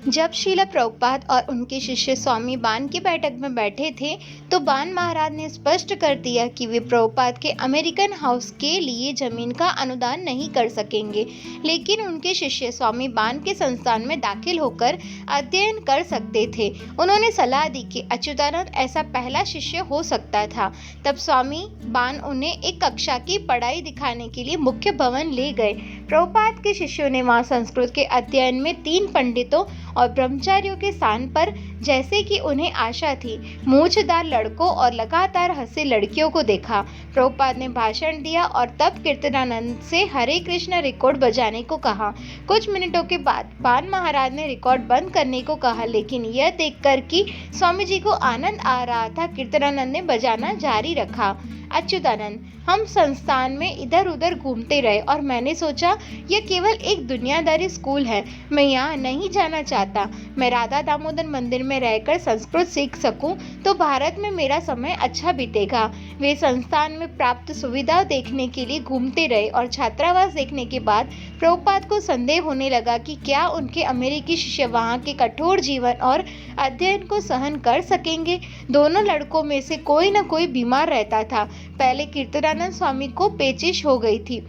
जब श्रील प्रभुपाद और उनके शिष्य स्वामी बान की बैठक में बैठे थे तो बान महाराज ने स्पष्ट कर दिया कि वे प्रभुपाद के अमेरिकन हाउस के लिए जमीन का अनुदान नहीं कर सकेंगे, लेकिन उनके शिष्य स्वामी बान के संस्थान में दाखिल होकर अध्ययन कर सकते थे। उन्होंने सलाह दी कि अच्युतानंद ऐसा पहला शिष्य हो सकता था। तब स्वामी बान उन्हें एक कक्षा की पढ़ाई दिखाने के लिए मुख्य भवन ले गए। प्रभुपाद के शिष्यों ने वहां संस्कृत के अध्ययन में 3 पंडितों और ब्रह्मचारियों के स्थान पर, जैसे कि उन्हें आशा थी, मूछदार लड़कों और लगातार हंसी लड़कियों को देखा। प्रभुपाद ने भाषण दिया और तब कीर्तनानंद से हरे कृष्ण रिकॉर्ड बजाने को कहा। कुछ मिनटों के बाद बान महाराज ने रिकॉर्ड बंद करने को कहा, लेकिन यह देखकर कि स्वामी जी को आनंद आ रहा था, कीर्तनानंद ने बजाना जारी रखा। अच्युतानंद, हम संस्थान में इधर उधर घूमते रहे और मैंने सोचा यह केवल एक दुनियादारी स्कूल है, मैं यहाँ नहीं जाना चाहता। मैं राधा दामोदर मंदिर में रहकर संस्कृत सीख सकूं तो भारत में मेरा समय अच्छा बीतेगा। वे संस्थान में प्राप्त सुविधा देखने के लिए घूमते रहे और छात्रावास देखने के बाद प्रभुपाद को संदेह होने लगा कि क्या उनके अमेरिकी शिष्य वहाँ के कठोर जीवन और अध्ययन को सहन कर सकेंगे। दोनों लड़कों में से कोई न कोई बीमार रहता था। पहले कीर्तनानंद स्वामी को पेचिश हो गई थी,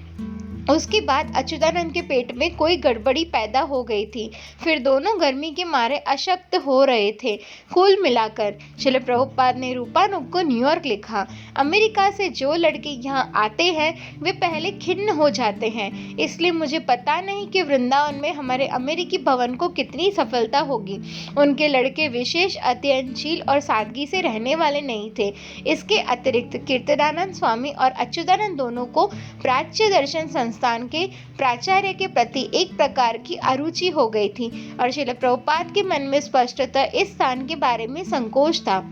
उसके बाद अच्युतानंद के पेट में कोई गड़बड़ी पैदा हो गई थी, फिर दोनों गर्मी के मारे अशक्त हो रहे थे। कुल मिलाकर श्रील प्रभुपाद ने रूपानुग को न्यूयॉर्क लिखा, अमेरिका से जो लड़के यहाँ आते हैं वे पहले खिन्न हो जाते हैं, इसलिए मुझे पता नहीं कि वृंदावन में हमारे अमेरिकी भवन को कितनी सफलता होगी। उनके लड़के विशेष अध्ययनशील और सादगी से रहने वाले नहीं थे। इसके अतिरिक्त कीर्तनानंद स्वामी और अच्युतानंद दोनों को प्राच्य दर्शन संस्थान के प्राचार्य के प्रति एक प्रकार की अरुचि हो गई थी और श्रील प्रभुपाद के मन में स्पष्टतः इस स्थान के बारे में संकोच था।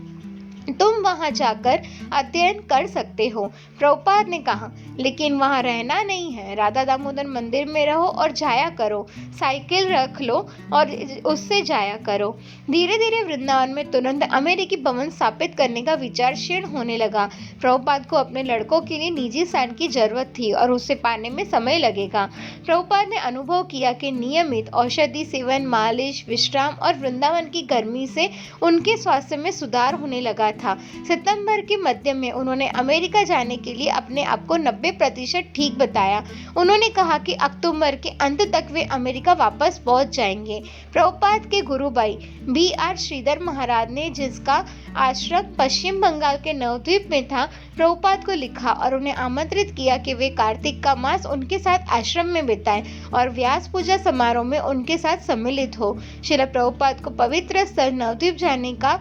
तुम वहां जाकर अध्ययन कर सकते हो, प्रभुपाद ने कहा, लेकिन वहां रहना नहीं है। राधा दामोदर मंदिर में रहो और जाया करो, साइकिल रख लो और उससे जाया करो। धीरे धीरे वृंदावन में तुरंत अमेरिकी भवन स्थापित करने का विचार क्षीण होने लगा। प्रभुपाद को अपने लड़कों के लिए निजी स्थान की जरूरत थी और उसे पाने में समय लगेगा। प्रभुपाद ने अनुभव किया कि नियमित औषधि सेवन, मालिश, विश्राम और वृंदावन की गर्मी से उनके स्वास्थ्य में सुधार होने लगा था। सितंबर के मध्य में उन्होंने अमेरिका जाने के लिए अपने आप को 90% ठीक बताया। उन्होंने कहा कि अक्टूबर के अंत तक वे अमेरिका वापस पहुंच जाएंगे। प्रभुपाद के गुरु भाई B.R. श्रीधर महाराज ने, जिसका आश्रम पश्चिम बंगाल के नवद्वीप में था, प्रभुपाद को लिखा और उन्हें आमंत्रित किया कि वे कार्तिक का मास उनके साथ आश्रम में बिताएं और व्यास पूजा समारोह में उनके साथ सम्मिलित हो। श्रील प्रभुपाद को पवित्र स्थल नवद्वीप जाने का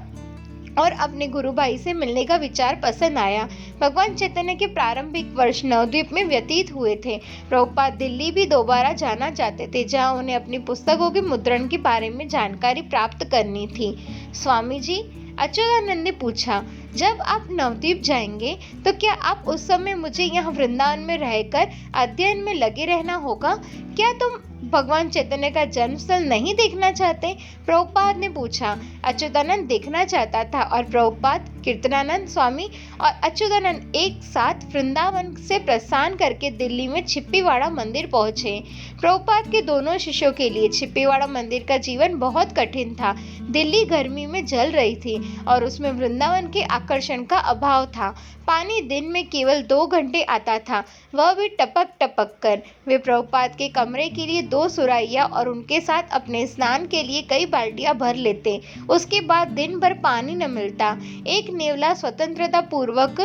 और अपने गुरु भाई से मिलने का विचार पसंद आया। भगवान चैतन्य के प्रारंभिक वर्ष नवद्वीप में व्यतीत हुए थे। प्रभुपाद दिल्ली भी दोबारा जाना चाहते थे, जहां उन्हें अपनी पुस्तकों के मुद्रण के बारे में जानकारी प्राप्त करनी थी। स्वामी जी, अच्युतानंद ने पूछा, जब आप नवद्वीप जाएंगे तो क्या आप उस समय मुझे यहाँ वृंदावन में रहकर अध्ययन में लगे रहना होगा? क्या तुम भगवान चैतन्य का जन्मस्थल नहीं देखना चाहते? प्रभुपाद ने पूछा। अच्युतानंद देखना चाहता था और प्रभुपाद, कीर्तनानंद स्वामी और अच्युतानंद एक साथ वृंदावन से प्रस्थान करके दिल्ली में छिप्पीवाड़ा मंदिर पहुंचे। प्रभुपाद के दोनों शिष्यों के लिए छिप्पीवाड़ा मंदिर का जीवन बहुत कठिन था। दिल्ली गर्मी में जल रही थी और उसमें वृंदावन के आकर्षण का अभाव था। पानी दिन में केवल 2 घंटे आता था, वह भी टपक टपक कर। वे प्रभुपाद के कमरे के लिए 2 सुराहिया और उनके साथ अपने स्नान के लिए कई बाल्टियां भर लेते। उसके बाद दिन भर पानी न मिलता। एक नेवला स्वतंत्रता पूर्वक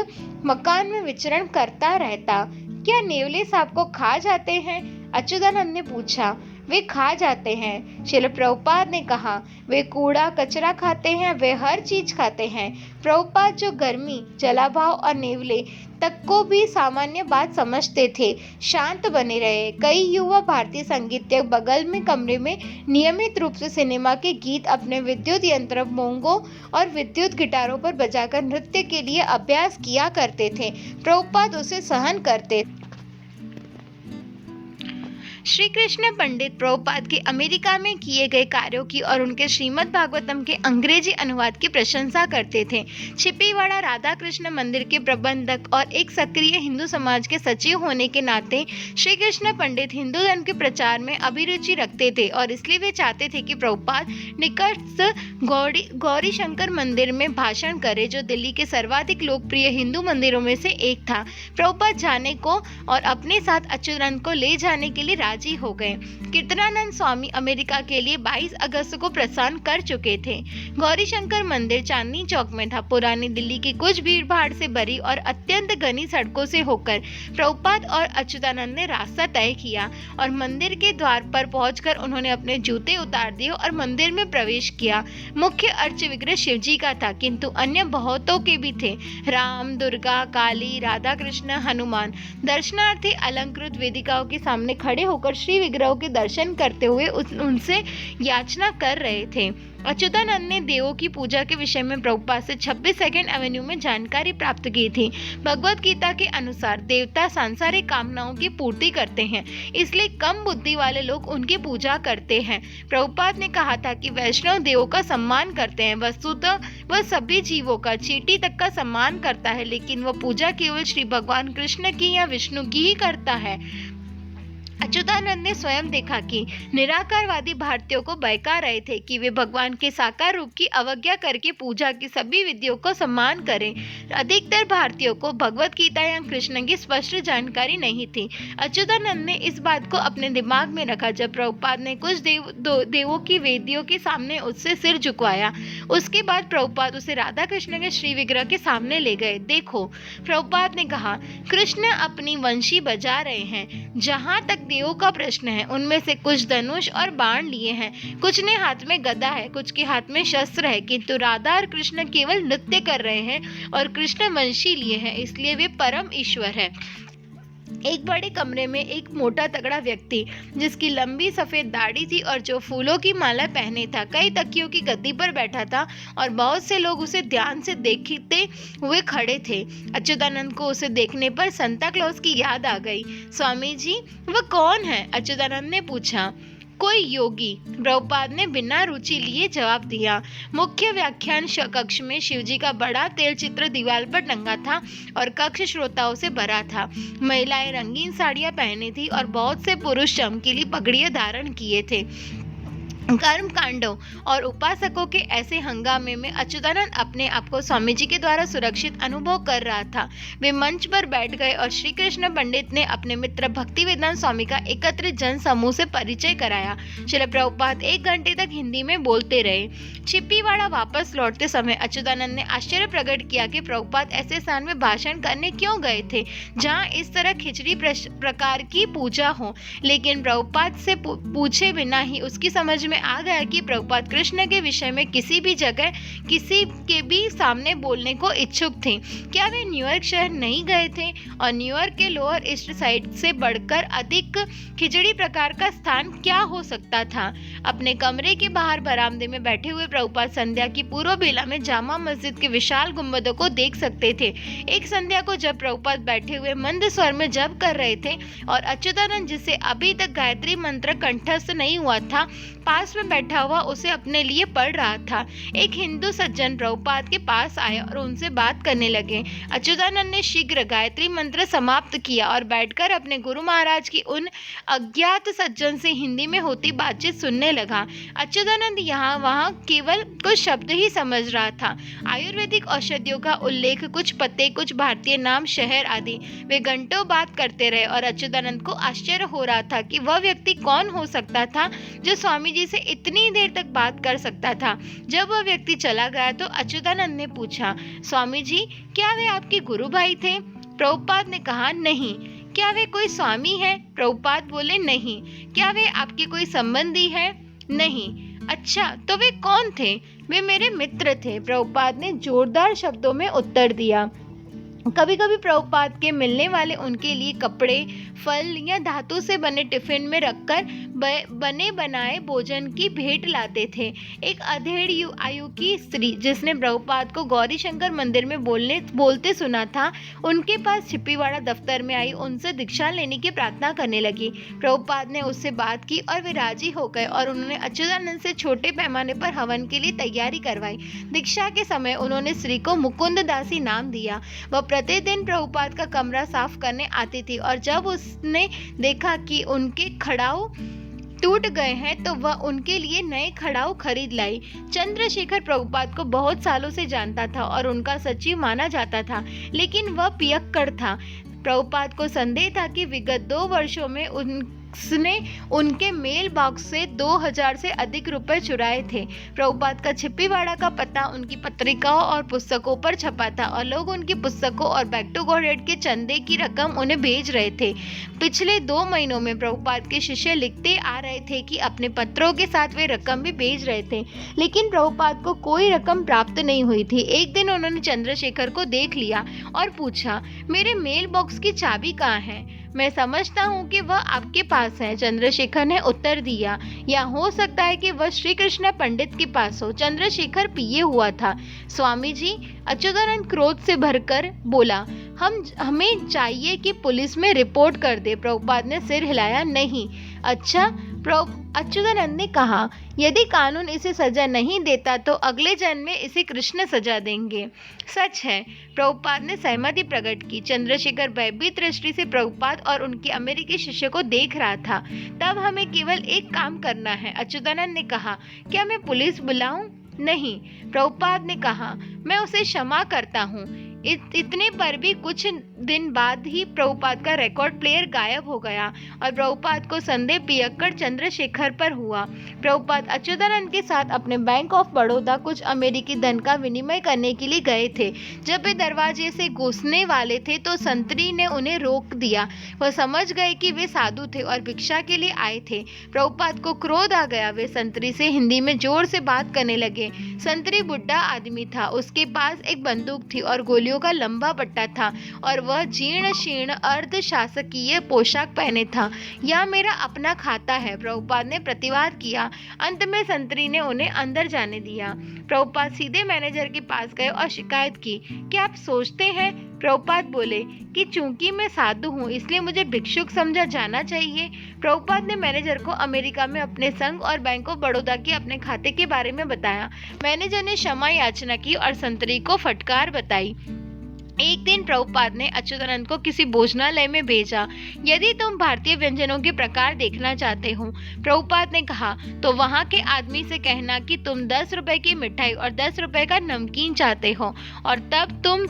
मकान में विचरण करता रहता। क्या नेवले सांप को खा जाते हैं? अच्युतानंद ने पूछा। वे खा जाते हैं। श्रील प्रभुपाद ने कहा, वे कूड़ा कचरा खाते हैं, वे हर चीज खाते हैं। प्रभुपाद जो गर्मी, जलाभाव और नेवले तक को भी सामान्य बात समझते थे, शांत बने रहे। कई युवा भारतीय संगीतज्ञ बगल में कमरे में नियमित रूप से सिनेमा के गीत अपने विद्युत यंत्र मोंगों और विद्युत गिटारों पर बजाकर नृत्य के लिए अभ्यास किया करते थे। प्रभुपाद उसे सहन करते। श्री कृष्ण पंडित प्रभुपाद के अमेरिका में किए गए कार्यों की और उनके श्रीमद् भागवतम के अंग्रेजी अनुवाद की प्रशंसा करते थे। छिपीवाड़ा राधा कृष्ण मंदिर के प्रबंधक और एक सक्रिय हिंदू समाज के सचिव होने के नाते श्री कृष्ण पंडित हिंदू धर्म के प्रचार में अभिरुचि रखते थे और इसलिए वे चाहते थे कि प्रभुपाद निकटस्थ गौरी शंकर मंदिर में भाषण करे, जो दिल्ली के सर्वाधिक लोकप्रिय हिंदू मंदिरों में से एक था। प्रभुपाद जाने को और अपने साथ अच्युतानंद को ले जाने के लिए राजी हो गए। कीर्तनानंद स्वामी अमेरिका के लिए 22 अगस्त को प्रस्थान कर चुके थे। गौरीशंकर मंदिर चांदनी चौक में था। पुरानी दिल्ली की कुछ भीड़-भाड़ से भरी और अत्यंत घनी सड़कों से होकर प्रभुपाद और अच्युतानंद ने रास्ता तय किया और मंदिर के द्वार पर पहुंचकर उन्होंने अपने जूते उतार दिए और मंदिर में प्रवेश किया। मुख्य अर्च विग्रह शिवजी का था, किंतु अन्य बहुतों के भी थे। राम, दुर्गा, काली, राधा कृष्ण, हनुमान। दर्शनार्थी अलंकृत वेदिकाओं के सामने खड़े होकर श्री विग्रहों के दर्शन करते हुए उनसे याचना कर रहे थे। अच्युतानंद ने देवों की पूजा के विषय में प्रभुपाद से 26 सेकंड एवेन्यू में जानकारी प्राप्त की थी। भगवत गीता के अनुसार देवता सांसारिक कामनाओं की पूर्ति करते हैं, इसलिए कम बुद्धि वाले लोग उनकी पूजा करते हैं। प्रभुपाद ने कहा था कि वैष्णव देवों का सम्मान करते हैं। वस्तुतः वह सभी जीवों का, चींटी तक का सम्मान करता है, लेकिन वह पूजा केवल श्री भगवान कृष्ण की या विष्णु की ही करता है। अच्युतानंद ने स्वयं देखा कि निराकारवादी भारतीयों को बहका रहे थे कि वे भगवान के साकार रूप की अवज्ञा करके पूजा की सभी विधियों को सम्मान करें। अधिकतर भारतीयों को भगवत गीता या कृष्ण की स्पष्ट जानकारी नहीं थी। अच्युतानंद ने इस बात को अपने दिमाग में रखा जब प्रभुपाद ने कुछ देवों की वेदियों के सामने उससे सिर झुकवाया। उसके बाद प्रभुपाद उसे राधा कृष्ण के श्री विग्रह के सामने ले गए। देखो, प्रभुपाद ने कहा, कृष्ण अपनी वंशी बजा रहे हैं। जहाँ तक देवों का प्रश्न है, उनमें से कुछ धनुष और बाण लिए हैं, कुछ ने हाथ में गदा है, कुछ के हाथ में शस्त्र है, किंतु राधा और कृष्ण केवल नृत्य कर रहे हैं और कृष्ण वंशी लिए हैं, इसलिए वे परम ईश्वर है। एक बड़े कमरे में एक मोटा तगड़ा व्यक्ति, जिसकी लंबी सफेद दाढ़ी थी और जो फूलों की माला पहने था, कई तकियों की गद्दी पर बैठा था और बहुत से लोग उसे ध्यान से देखते हुए खड़े थे। अच्युतानंद को उसे देखने पर सांता क्लॉज की याद आ गई। स्वामी जी, वह कौन है? अच्युतानंद ने पूछा। कोई योगी, प्रभुपाद ने बिना रुचि लिए जवाब दिया। मुख्य व्याख्यान कक्ष में शिवजी का बड़ा तेल चित्र दीवार पर टंगा था और कक्ष श्रोताओं से भरा था। महिलाएं रंगीन साड़ियां पहनी थी और बहुत से पुरुष चमकीली पगड़ियां धारण किए थे। कर्म कांडों और उपासकों के ऐसे हंगामे में अच्युतानंद अपने आप को स्वामी जी के द्वारा सुरक्षित अनुभव कर रहा था। वे मंच पर बैठ गए और श्री कृष्ण पंडित ने अपने मित्र भक्ति वेदांत स्वामी का एकत्रित जन समूह से परिचय कराया। श्रील प्रभुपाद 1 घंटे तक हिंदी में बोलते रहे। छिपीवाड़ा वापस लौटते समय अच्युतानंद ने आश्चर्य प्रकट किया कि प्रभुपाद ऐसे स्थान में भाषण करने क्यों गए थे जहाँ इस तरह खिचड़ी प्रकार की पूजा हो। लेकिन प्रभुपाद से पूछे बिना ही उसकी समझ में आ गया कि प्रभुपाद कृष्ण के विषय में किसी भी जगह किसी के भी सामने बोलने को इच्छुक थे। क्या वे न्यूयॉर्क शहर नहीं गए थे और न्यूयॉर्क के लोअर ईस्ट साइड से बढ़कर अधिक खिचड़ी प्रकार का स्थान क्या हो सकता था? अपने कमरे के बाहर बरामदे में बैठे हुए प्रभुपाद संध्या की पूर्व बेला में जामा मस्जिद के विशाल गुंबदों को देख सकते थे। एक संध्या को जब प्रभुपाद बैठे हुए मंद स्वर में जप कर रहे थे और अच्युतानंद, जिसे अभी तक गायत्री मंत्र कंठस्थ नहीं हुआ था, पास में बैठा हुआ उसे अपने लिए पढ़ रहा था। एक हिंदू सज्जन प्रभुपाद के पास आए और उनसे बात करने लगे। अच्युतानंद ने शीघ्र गायत्री मंत्र समाप्त किया और बैठकर अपने गुरु महाराज की उन अज्ञात सज्जन से हिंदी में होती बातचीत सुनने लगा। अच्युतानंद यहाँ वहाँ केवल कुछ शब्द ही समझ रहा था। आयुर्वेदिक औषधियों का उल्लेख, कुछ पत्ते, कुछ भारतीय नाम, शहर आदि। वे घंटों बात करते रहे और अच्युतानंद को आश्चर्य हो रहा था कि वह व्यक्ति कौन हो सकता था जो स्वामी जी से इतनी देर तक बात कर सकता था। जब वह व्यक्ति चला गया तो अच्युतानंद ने पूछा, स्वामी जी, क्या वे आपके गुरु भाई थे? प्रभुपाद ने कहा, नहीं। क्या वे कोई स्वामी है? प्रभुपाद बोले, नहीं। क्या वे आपके कोई संबंधी है? नहीं। अच्छा, तो वे कौन थे? वे मेरे मित्र थे, प्रभुपाद ने जोरदार शब्दों में उत्तर दिया। कभी कभी प्रभुपाद के मिलने वाले उनके लिए कपड़े, फल या धातु से बने टिफिन में रखकर बने बनाए भोजन की भेंट लाते थे। एक अधेड़ आयु की स्त्री जिसने प्रभुपाद को गौरी शंकर मंदिर में बोलते सुना था, उनके पास छिप्पीवाड़ा दफ्तर में आई उनसे दीक्षा लेने की प्रार्थना करने लगी। प्रभुपाद ने उससे बात की और वे राजी हो गए और उन्होंने अच्युतानंद से छोटे पैमाने पर हवन के लिए तैयारी करवाई। दीक्षा के समय उन्होंने स्त्री को मुकुंद दासी नाम दिया। वह प्रतिदिन प्रभुपाद का कमरा साफ करने आती थी और जब उसने देखा कि उनके खड़ाऊ टूट गए हैं तो वह उनके लिए नए खड़ाऊ खरीद लाई। चंद्रशेखर प्रभुपाद को बहुत सालों से जानता था और उनका सचिव माना जाता था, लेकिन वह पियक्कड़ था। प्रभुपाद को संदेह था कि विगत 2 वर्षों में उसने उनके मेल बॉक्स से 2000 से अधिक रुपए चुराए थे। प्रभुपाद का छिप्पीवाड़ा का पता उनकी पत्रिकाओं और पुस्तकों पर छपा था और लोग उनकी पुस्तकों और बैक टू गॉड के चंदे की रकम उन्हें भेज रहे थे। पिछले 2 महीनों में प्रभुपाद के शिष्य लिखते आ रहे थे कि अपने पत्रों के साथ वे रकम भी भेज रहे थे, लेकिन प्रभुपाद को कोई रकम प्राप्त नहीं हुई थी। एक दिन उन्होंने चंद्रशेखर को देख लिया और पूछा, मेरे मेल बॉक्स की चाबी कहाँ है? मैं समझता हूँ कि वह आपके पास है, चंद्रशेखर ने उत्तर दिया। या हो सकता है कि वह श्री कृष्ण पंडित के पास हो। चंद्रशेखर पिए हुआ था। स्वामी जी, अच्युतानंद क्रोध से भरकर बोला, हमें चाहिए कि पुलिस में रिपोर्ट कर दे। प्रभुपाद ने सिर हिलाया, नहीं। अच्छा, अच्युतानंद ने कहा, यदि कानून इसे सजा नहीं देता तो अगले जन्म में इसे कृष्ण सजा देंगे। सच है, प्रभुपाद ने सहमति प्रकट की। चंद्रशेखर भयभीत दृष्टि से प्रभुपाद और उनके अमेरिकी शिष्य को देख रहा था। तब हमें केवल एक काम करना है, अच्युतानंद ने कहा। क्या मैं पुलिस बुलाऊं? नहीं, प्रभुपाद ने कहा, मैं उसे क्षमा करता हूँ। इतने पर भी कुछ दिन बाद ही प्रभुपाद का रिकॉर्ड प्लेयर गायब हो गया और प्रभुपाद को संदेह पियक्कड़ चंद्रशेखर पर हुआ। प्रभुपाद अच्युतानंद के साथ अपने बैंक ऑफ बड़ौदा कुछ अमेरिकी धन का विनिमय करने के लिए गए थे। जब वे दरवाजे से घुसने वाले थे तो संतरी ने उन्हें रोक दिया। वह समझ गए कि वे साधु थे और भिक्षा के लिए आए थे। प्रभुपाद को क्रोध आ गया। वे संतरी से हिंदी में जोर से बात करने लगे। संतरी बुढ़ा आदमी था। उसके पास एक बंदूक थी और गोलियों का लंबा पट्टा था और वह जीर्ण शीर्ण अर्ध शासकीय पोशाक पहने था। यह मेरा अपना खाता है, प्रभुपाद ने प्रतिवाद किया। अंत में संतरी ने उन्हें अंदर जाने दिया। प्रभुपाद सीधे मैनेजर के पास गए और शिकायत की। क्या आप सोचते हैं, प्रभुपाद बोले, कि चूंकि मैं साधु हूँ इसलिए मुझे भिक्षुक समझा जाना चाहिए? प्रभुपाद ने मैनेजर को अमेरिका में अपने संघ और बैंक ऑफ बड़ौदा के अपने खाते के बारे में बताया। मैनेजर ने क्षमा याचना की और संतरी को फटकार बताई। एक दिन प्रभुपाद ने अच्युतानंद को किसी भोजनालय में भेजा। यदि तुम भारतीय व्यंजनों के प्रकार देखना चाहते हो, प्रभुपाद ने कहा, तो वहाँ के आदमी से कहना कि तुम 10 रुपए की मिठाई और 10 रुपए का नमकीन चाहते हो और तब तुम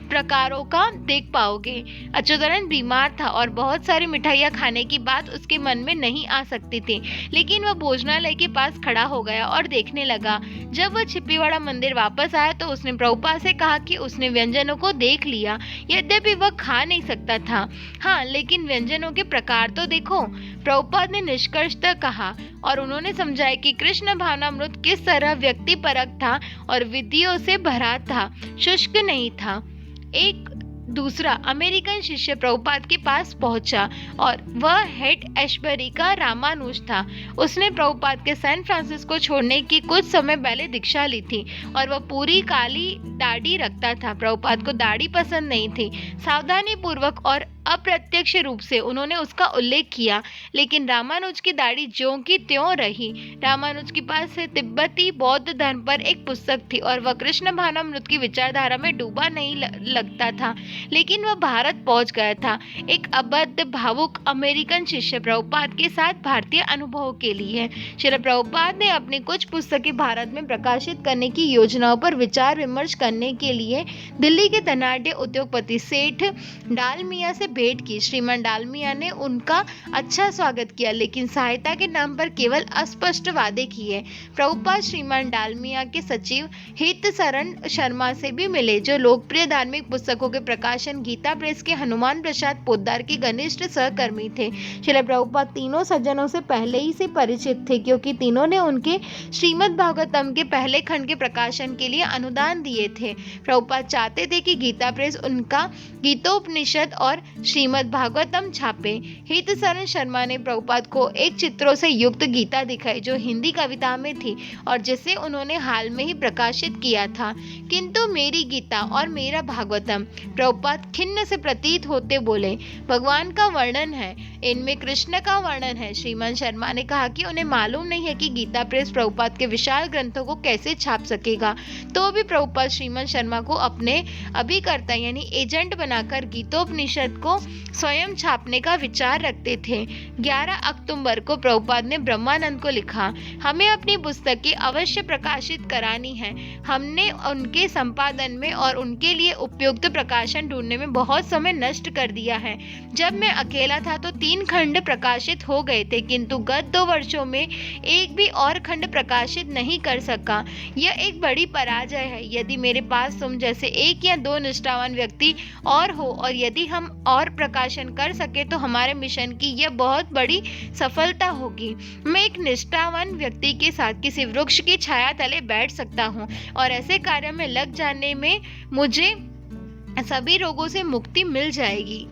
प्रकारों का देख पाओगे। अच्युतानंद बीमार था और बहुत सारी मिठाइयाँ खाने की बात उसके मन में नहीं आ सकती थी, लेकिन वह भोजनालय के पास खड़ा हो गया और देखने लगा। जब वह छिप्पीवाड़ा मंदिर वापस आया तो उसने प्रभुपाद से कहा कि उसने व्यंजनों को देख लिया, यद्यपि वह खा नहीं सकता था। हाँ, लेकिन व्यंजनों के प्रकार तो देखो, प्रभुपाद ने निष्कर्षतः कहा और उन्होंने समझाया कि कृष्ण भावनामृत किस तरह व्यक्तिपरक था और विधियों से भरा था, शुष्क नहीं था। एक दूसरा अमेरिकन शिष्य प्रभुपाद के पास पहुंचा और वह हेड एशबरी का रामानुज था। उसने प्रभुपाद के सैन फ्रांसिस्को छोड़ने की कुछ समय पहले दीक्षा ली थी और वह पूरी काली दाढ़ी रखता था। प्रभुपाद को दाढ़ी पसंद नहीं थी। सावधानी पूर्वक और अप्रत्यक्ष रूप से उन्होंने उसका उल्लेख किया, लेकिन रामानुज की दाढ़ी ज्यों की त्यों रही। रामानुज के पास तिब्बती बौद्ध धर्म पर एक पुस्तक थी और वह कृष्ण भावनामृत की विचारधारा में डूबा नहीं लगता था, लेकिन वह भारत पहुंच गया था। एक अबद्ध भावुक अमेरिकन शिष्य प्रभुपाद के साथ भारतीय अनुभवों के लिए। श्री प्रभुपाद ने अपनी कुछ पुस्तकें भारत में प्रकाशित करने की योजनाओं पर विचार विमर्श करने के लिए दिल्ली के धनाढ्य उद्योगपति सेठ डालमिया से भेंट की। श्रीमान डालमिया ने उनका अच्छा स्वागत किया, लेकिन सहायता के नाम पर केवल अस्पष्ट वादे किए। प्रभुपाद श्रीमान डालमिया के सचिव हितशरण शर्मा से भी मिले, जो लोकप्रिय धार्मिक पुस्तकों के प्रकाशन गीता प्रेस के हनुमान प्रसाद पोद्दार के घनिष्ठ सहकर्मी थे। श्रील प्रभुपाद तीनों सज्जनों से पहले ही से परिचित थे, क्योंकि तीनों ने उनके श्रीमद् भागवतम के पहले खंड के प्रकाशन के लिए अनुदान दिए थे। प्रभुपाद चाहते थे कि गीता प्रेस उनका गीतोपनिषद और श्रीमद् भागवतम छापे। हितशरण शर्मा ने प्रभुपाद को एक चित्रों से युक्त गीता दिखाई, जो हिंदी कविता में थी और जिसे उन्होंने हाल में ही प्रकाशित किया था। किंतु मेरी गीता और मेरा भागवतम, प्रभुपाद खिन्न से प्रतीत होते बोले, भगवान का वर्णन है, इनमें कृष्ण का वर्णन है। श्रीमान शर्मा ने कहा कि उन्हें मालूम नहीं है कि गीता प्रेस प्रभुपाद के विशाल ग्रंथों को कैसे छाप सकेगा। तो भी प्रभुपाद श्रीमान शर्मा को अपने अभिकर्ता यानी एजेंट बनाकर गीतोपनिषद को स्वयं छापने का विचार रखते थे। 11 अक्टूबर को प्रभुपाद ने ब्रह्मानंद को लिखा, हमें अपनी पुस्तकें अवश्य प्रकाशित करानी है। हमने उनके संपादन में और उनके लिए उपयुक्त प्रकाशन ढूंढने में बहुत समय नष्ट कर दिया है। जब मैं अकेला था तो 3 खंड प्रकाशित हो गए थे, किंतु गत 2 वर्षों में एक भी और खंड प्रकाशित नहीं कर सका। यह एक बड़ी पराजय है। यदि मेरे पास तुम जैसे 1 या 2 निष्ठावान व्यक्ति और हो, और यदि हम और प्रकाशन कर सके तो हमारे मिशन की यह बहुत बड़ी सफलता होगी। मैं एक निष्ठावान व्यक्ति के साथ किसी वृक्ष की छाया तले बैठ सकता हूँ और ऐसे कार्य में लग जाने में मुझे सभी रोगों से मुक्ति मिल जाएगी।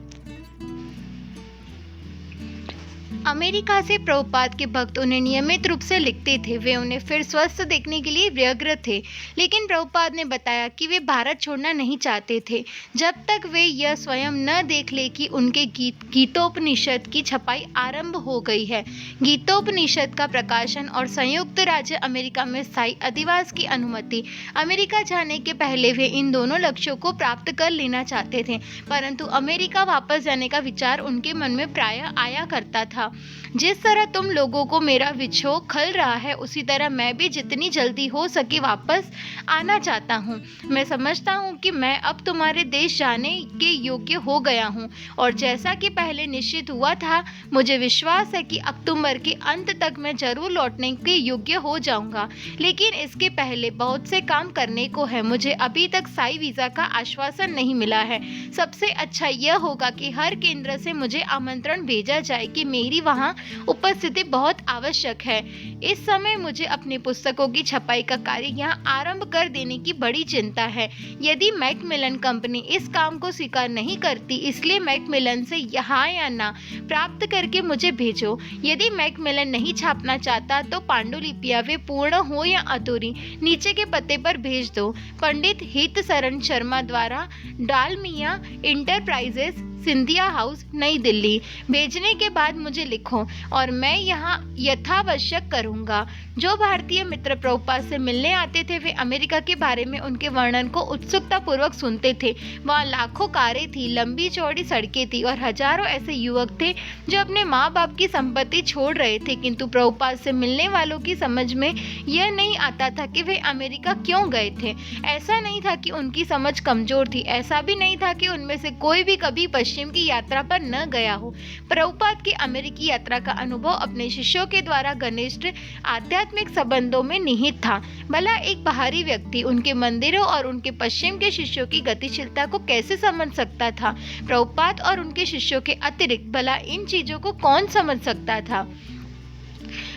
अमेरिका से प्रभुपाद के भक्त उन्हें नियमित रूप से लिखते थे। वे उन्हें फिर स्वस्थ देखने के लिए व्यग्र थे, लेकिन प्रभुपाद ने बताया कि वे भारत छोड़ना नहीं चाहते थे जब तक वे यह स्वयं न देख ले कि उनके गीतोपनिषद की छपाई आरंभ हो गई है। गीतोपनिषद का प्रकाशन और संयुक्त राज्य अमेरिका में स्थायी अधिवास की अनुमति। अमेरिका जाने के पहले वे इन दोनों लक्ष्यों को प्राप्त कर लेना चाहते थे, परंतु अमेरिका वापस जाने का विचार उनके मन में प्रायः आया करता था। जिस तरह तुम लोगों को मेरा विछोह खल रहा है, उसी तरह मैं भी जितनी जल्दी हो सके वापस आना चाहता हूँ। मैं समझता हूँ कि मैं अब तुम्हारे देश जाने के योग्य हो गया हूँ, और जैसा कि पहले निश्चित हुआ था, मुझे विश्वास है कि अक्टूबर के अंत तक मैं जरूर लौटने के योग्य हो जाऊंगा। लेकिन इसके पहले बहुत से काम करने को है। मुझे अभी तक स्थायी वीजा का आश्वासन नहीं मिला है। सबसे अच्छा यह होगा कि हर केंद्र से मुझे आमंत्रण भेजा जाए कि मेरी वहां उपस्थिति बहुत आवश्यक है। इस समय मुझे अपनी पुस्तकों की छपाई का कार्य यहां आरंभ कर देने की बड़ी चिंता है। यदि मैकमिलन कंपनी इस काम को स्वीकार नहीं करती, इसलिए मैकमिलन से यहाँ या ना प्राप्त करके मुझे भेजो। यदि मैकमिलन नहीं छापना चाहता तो पांडुलिपियां वे पूर्ण हो या अधूरी नीचे के पते पर भेज दो। पंडित हितशरण शर्मा द्वारा, डालमिया इंटरप्राइजेस, सिंधिया हाउस, नई दिल्ली। भेजने के बाद मुझे लिखो और मैं यहाँ यथावश्यक करूँगा। जो भारतीय मित्र प्रभुपाद से मिलने आते थे, वे अमेरिका के बारे में उनके वर्णन को उत्सुकता पूर्वक सुनते थे। वहाँ लाखों कारें थी, लंबी चौड़ी सड़कें थी और हजारों ऐसे युवक थे जो अपने माँ बाप की संपत्ति छोड़ रहे थे, किंतु प्रभुपाद से मिलने वालों की समझ में यह नहीं आता था कि वे अमेरिका क्यों गए थे। ऐसा नहीं था कि उनकी समझ कमजोर थी, ऐसा भी नहीं था कि उनमें से कोई भी कभी पश्चिम की यात्रा पर न गया हो। प्रभुपाद की अमेरिकी यात्रा का अनुभव अपने शिष्यों के द्वारा घनिष्ठ आध्यात्मिक संबंधों में निहित था। भला एक बाहरी व्यक्ति उनके मंदिरों और उनके पश्चिम के शिष्यों की गतिशीलता को कैसे समझ सकता था? प्रभुपाद और उनके शिष्यों के अतिरिक्त भला इन चीजों को कौन समझ सकता था?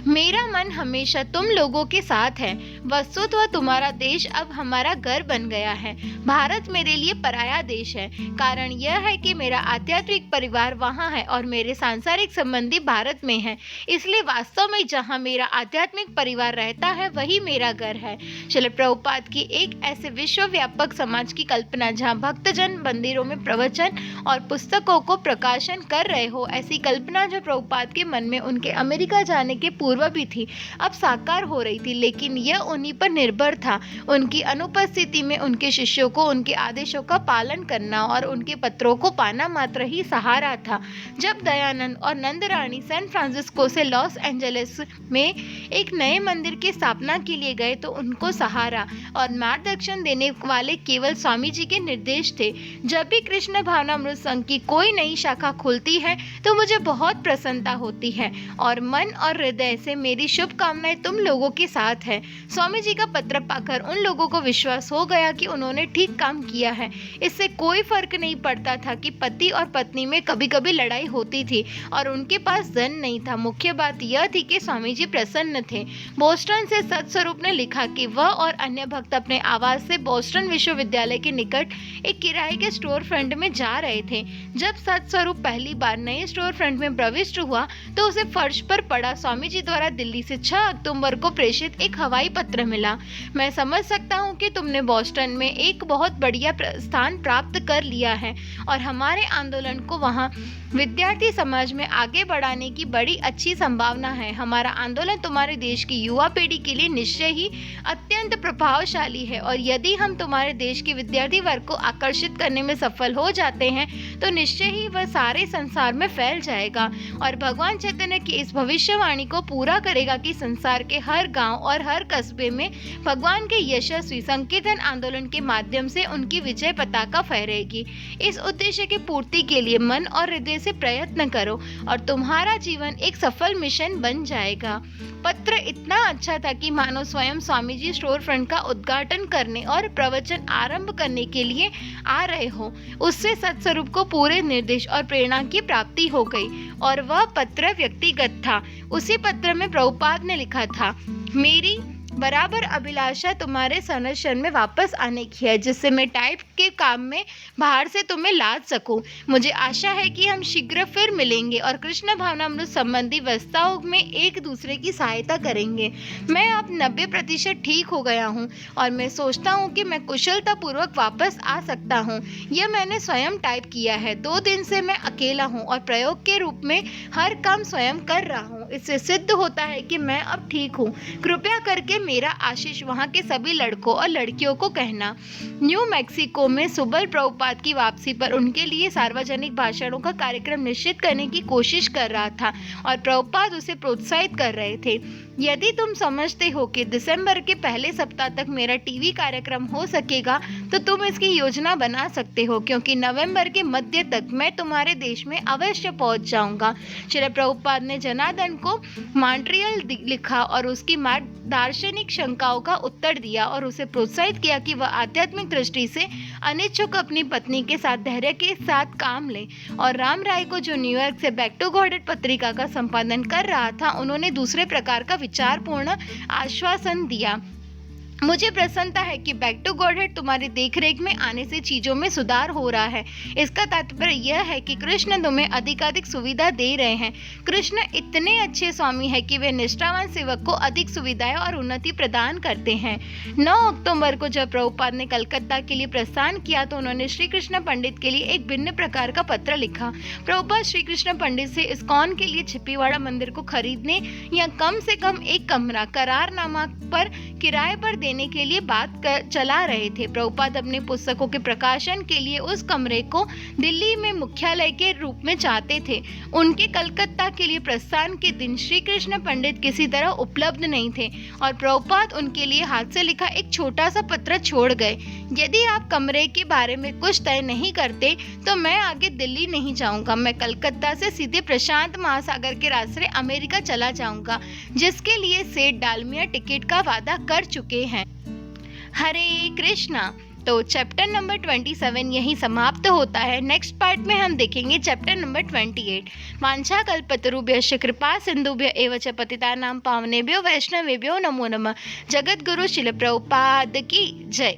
मेरा मन हमेशा तुम लोगों के साथ है। वस्तुतः तुम्हारा देश अब हमारा घर बन गया है। भारत मेरे लिए पराया देश है। कारण यह है कि मेरा आध्यात्मिक परिवार वहाँ है और मेरे सांसारिक संबंधी भारत में है। इसलिए वास्तव में जहाँ मेरा आध्यात्मिक परिवार रहता है, वही मेरा घर है। श्रील प्रभुपाद की एक ऐसे विश्वव्यापक समाज की कल्पना जहाँ भक्तजन मंदिरों में प्रवचन और पुस्तकों को प्रकाशन कर रहे हो, ऐसी कल्पना जो प्रभुपाद के मन में उनके अमेरिका जाने के पूर्व भी थी, अब साकार हो रही थी। लेकिन यह उन्हीं पर निर्भर था। उनकी अनुपस्थिति में उनके शिष्यों को उनके आदेशों का पालन करना और उनके पत्रों को पाना मात्र ही सहारा था। जब दयानंद और नंदरानी सैन फ्रांसिस्को से लॉस एंजलिस में एक नए मंदिर की स्थापना के लिए गए तो उनको सहारा और मार्गदर्शन देने वाले केवल स्वामी जी के निर्देश थे। जब भी कृष्ण भावनामृत संघ की कोई नई शाखा खुलती है तो मुझे बहुत प्रसन्नता होती है और मन और हृदय से मेरी शुभकामनाएं तुम लोगों के साथ है। स्वामी जी का पत्र पाकर उन लोगों को विश्वास हो गया कि उन्होंने ठीक काम किया है। इससे कोई फर्क नहीं पड़ता था कि पति और पत्नी में कभी कभी लड़ाई होती थी और उनके पास धन नहीं था। मुख्य बात यह थी कि स्वामी जी प्रसन्न थे। बोस्टन से सत्स्वरूप ने लिखा कि वह और अन्य भक्त अपने आवास से बोस्टन विश्वविद्यालय के निकट एक किराए के स्टोर फ्रंट में जा रहे थे। जब सत्स्वरूप पहली बार नए स्टोर फ्रंट में प्रविष्ट हुआ तो उसे फर्श पर पड़ा स्वामी जी द्वारा दिल्ली से 6 अक्टूबर को प्रेषित एक हवाई पत्र मिला। मैं समझ सकता हूँ कि तुमने बोस्टन में एक बहुत बढ़िया स्थान प्राप्त कर लिया है और हमारे आंदोलन को वहाँ विद्यार्थी समाज में आगे बढ़ाने की बड़ी अच्छी संभावना है। हमारा आंदोलन तुम्हारे देश की युवा पीढ़ी के लिए निश्चय ही अत्यंत प्रभावशाली है और यदि हम तुम्हारे देश के विद्यार्थी वर्ग को आकर्षित करने में सफल हो जाते हैं तो निश्चय ही वह सारे संसार में फैल जाएगा और भगवान चैतन्य की इस भविष्यवाणी को पूरा करेगा कि संसार के हर गांव और हर कस्बे में भगवान के यशस्वी संकीर्तन आंदोलन के माध्यम से उनकी विजय पताका फहरेगी। इस उद्देश्य की पूर्ति के लिए मन और हृदय से प्रयत्न करो और तुम्हारा जीवन एक सफल मिशन बन जाएगा। पत्र इतना अच्छा था कि मानो स्वयं स्वामी जी स्टोर फ्रंट का उद्घाटन करने और प्रवचन आरंभ करने के लिए आ रहे हो। उससे सत्स्वरूप को पूरे निर्देश और प्रेरणा की प्राप्ति हो गई और वह पत्र व्यक्तिगत था। उसी पत्र में प्रभुपाद ने लिखा था, मेरी बराबर अभिलाषा तुम्हारे संरक्षण में वापस आने की है जिससे मैं टाइप के काम में बाहर से तुम्हें लाद सकूं। मुझे आशा है कि हम शीघ्र फिर मिलेंगे और कृष्ण भावनामृत संबंधी व्यवस्थाओं में एक दूसरे की सहायता करेंगे। मैं अब 90% ठीक हो गया हूं और मैं सोचता हूं कि मैं कुशलतापूर्वक वापस आ सकता हूं। यह मैंने स्वयं टाइप किया है। 2 दिन से मैं अकेला हूं और प्रयोग के रूप में हर काम स्वयं कर रहा हूं। इससे सिद्ध होता है कि मैं अब ठीक हूं। कृपया करके मेरा आशीष वहां के सभी लड़कों और लड़कियों को कहना। न्यू मैक्सिको में सुबल प्रभुपाद की वापसी पर उनके लिए सार्वजनिक भाषणों का कार्यक्रम निश्चित करने की कोशिश कर रहा था और प्रभुपाद उसे प्रोत्साहित कर रहे थे। यदि तुम समझते हो कि दिसंबर के पहले सप्ताह तक मेरा टीवी कार्यक्रम हो सकेगा तो तुम इसकी योजना बना सकते हो क्योंकि नवंबर के मध्य तक मैं तुम्हारे देश में अवश्य पहुंच जाऊंगा। श्री प्रभुपाद ने जनार्दन को मॉन्ट्रियल लिखा और उसकी दार्शनिक शंकाओं का उत्तर दिया और उसे प्रोत्साहित किया कि वह आध्यात्मिक दृष्टि से अनिच्छुक अपनी पत्नी के साथ धैर्य के साथ काम ले। और राम राय को जो न्यूयॉर्क से बैक टू गॉडेड पत्रिका का संपादन कर रहा था उन्होंने दूसरे प्रकार का विचारपूर्ण आश्वासन दिया। मुझे प्रसन्नता है कि बैक टू गॉडहेड तुम्हारी देखरेख में आने से चीजों में सुधार हो रहा है। इसका तात्पर्य यह है कि कृष्ण तुम्हें अधिकाधिक सुविधा दे रहे हैं। कृष्ण इतने अच्छे स्वामी है कि वे निष्ठावान सेवक को अधिक सुविधाएं और उन्नति प्रदान करते हैं। 9 अक्टूबर को जब प्रभुपाद ने कलकत्ता के लिए प्रस्थान किया तो उन्होंने श्री कृष्ण पंडित के लिए एक भिन्न प्रकार का पत्र लिखा। प्रभुपाद श्री कृष्ण पंडित से इस्कॉन के लिए छिप्पीवाड़ा मंदिर को खरीदने या कम से कम एक कमरा करारनामा पर किराए पर देने के लिए चला रहे थे। प्रभुपाद अपने पुस्तकों के प्रकाशन के लिए उस कमरे को दिल्ली में मुख्यालय के रूप में चाहते थे। उनके कलकत्ता के लिए प्रस्थान के दिन श्री कृष्ण पंडित किसी तरह उपलब्ध नहीं थे और प्रभुपाद उनके लिए हाथ से लिखा एक छोटा सा पत्र छोड़ गए। यदि आप कमरे के बारे में कुछ तय नहीं करते तो मैं आगे दिल्ली नहीं जाऊंगा। मैं कलकत्ता से सीधे प्रशांत महासागर के रास्ते अमेरिका चला जाऊंगा जिसके लिए सेठ डालमिया टिकट का वादा कर चुके हैं। हरे कृष्णा। तो चैप्टर नंबर 27 यहीं समाप्त होता है। नेक्स्ट पार्ट में हम देखेंगे चैप्टर नंबर 28। वांछा कल्पतरुभ्यश्च कृपा सिंधुभ्य एव च पतितानां पावनेभ्यो वैष्णवेभ्यो नमो नमः। जगद्गुरु श्रील प्रभुपाद की जय।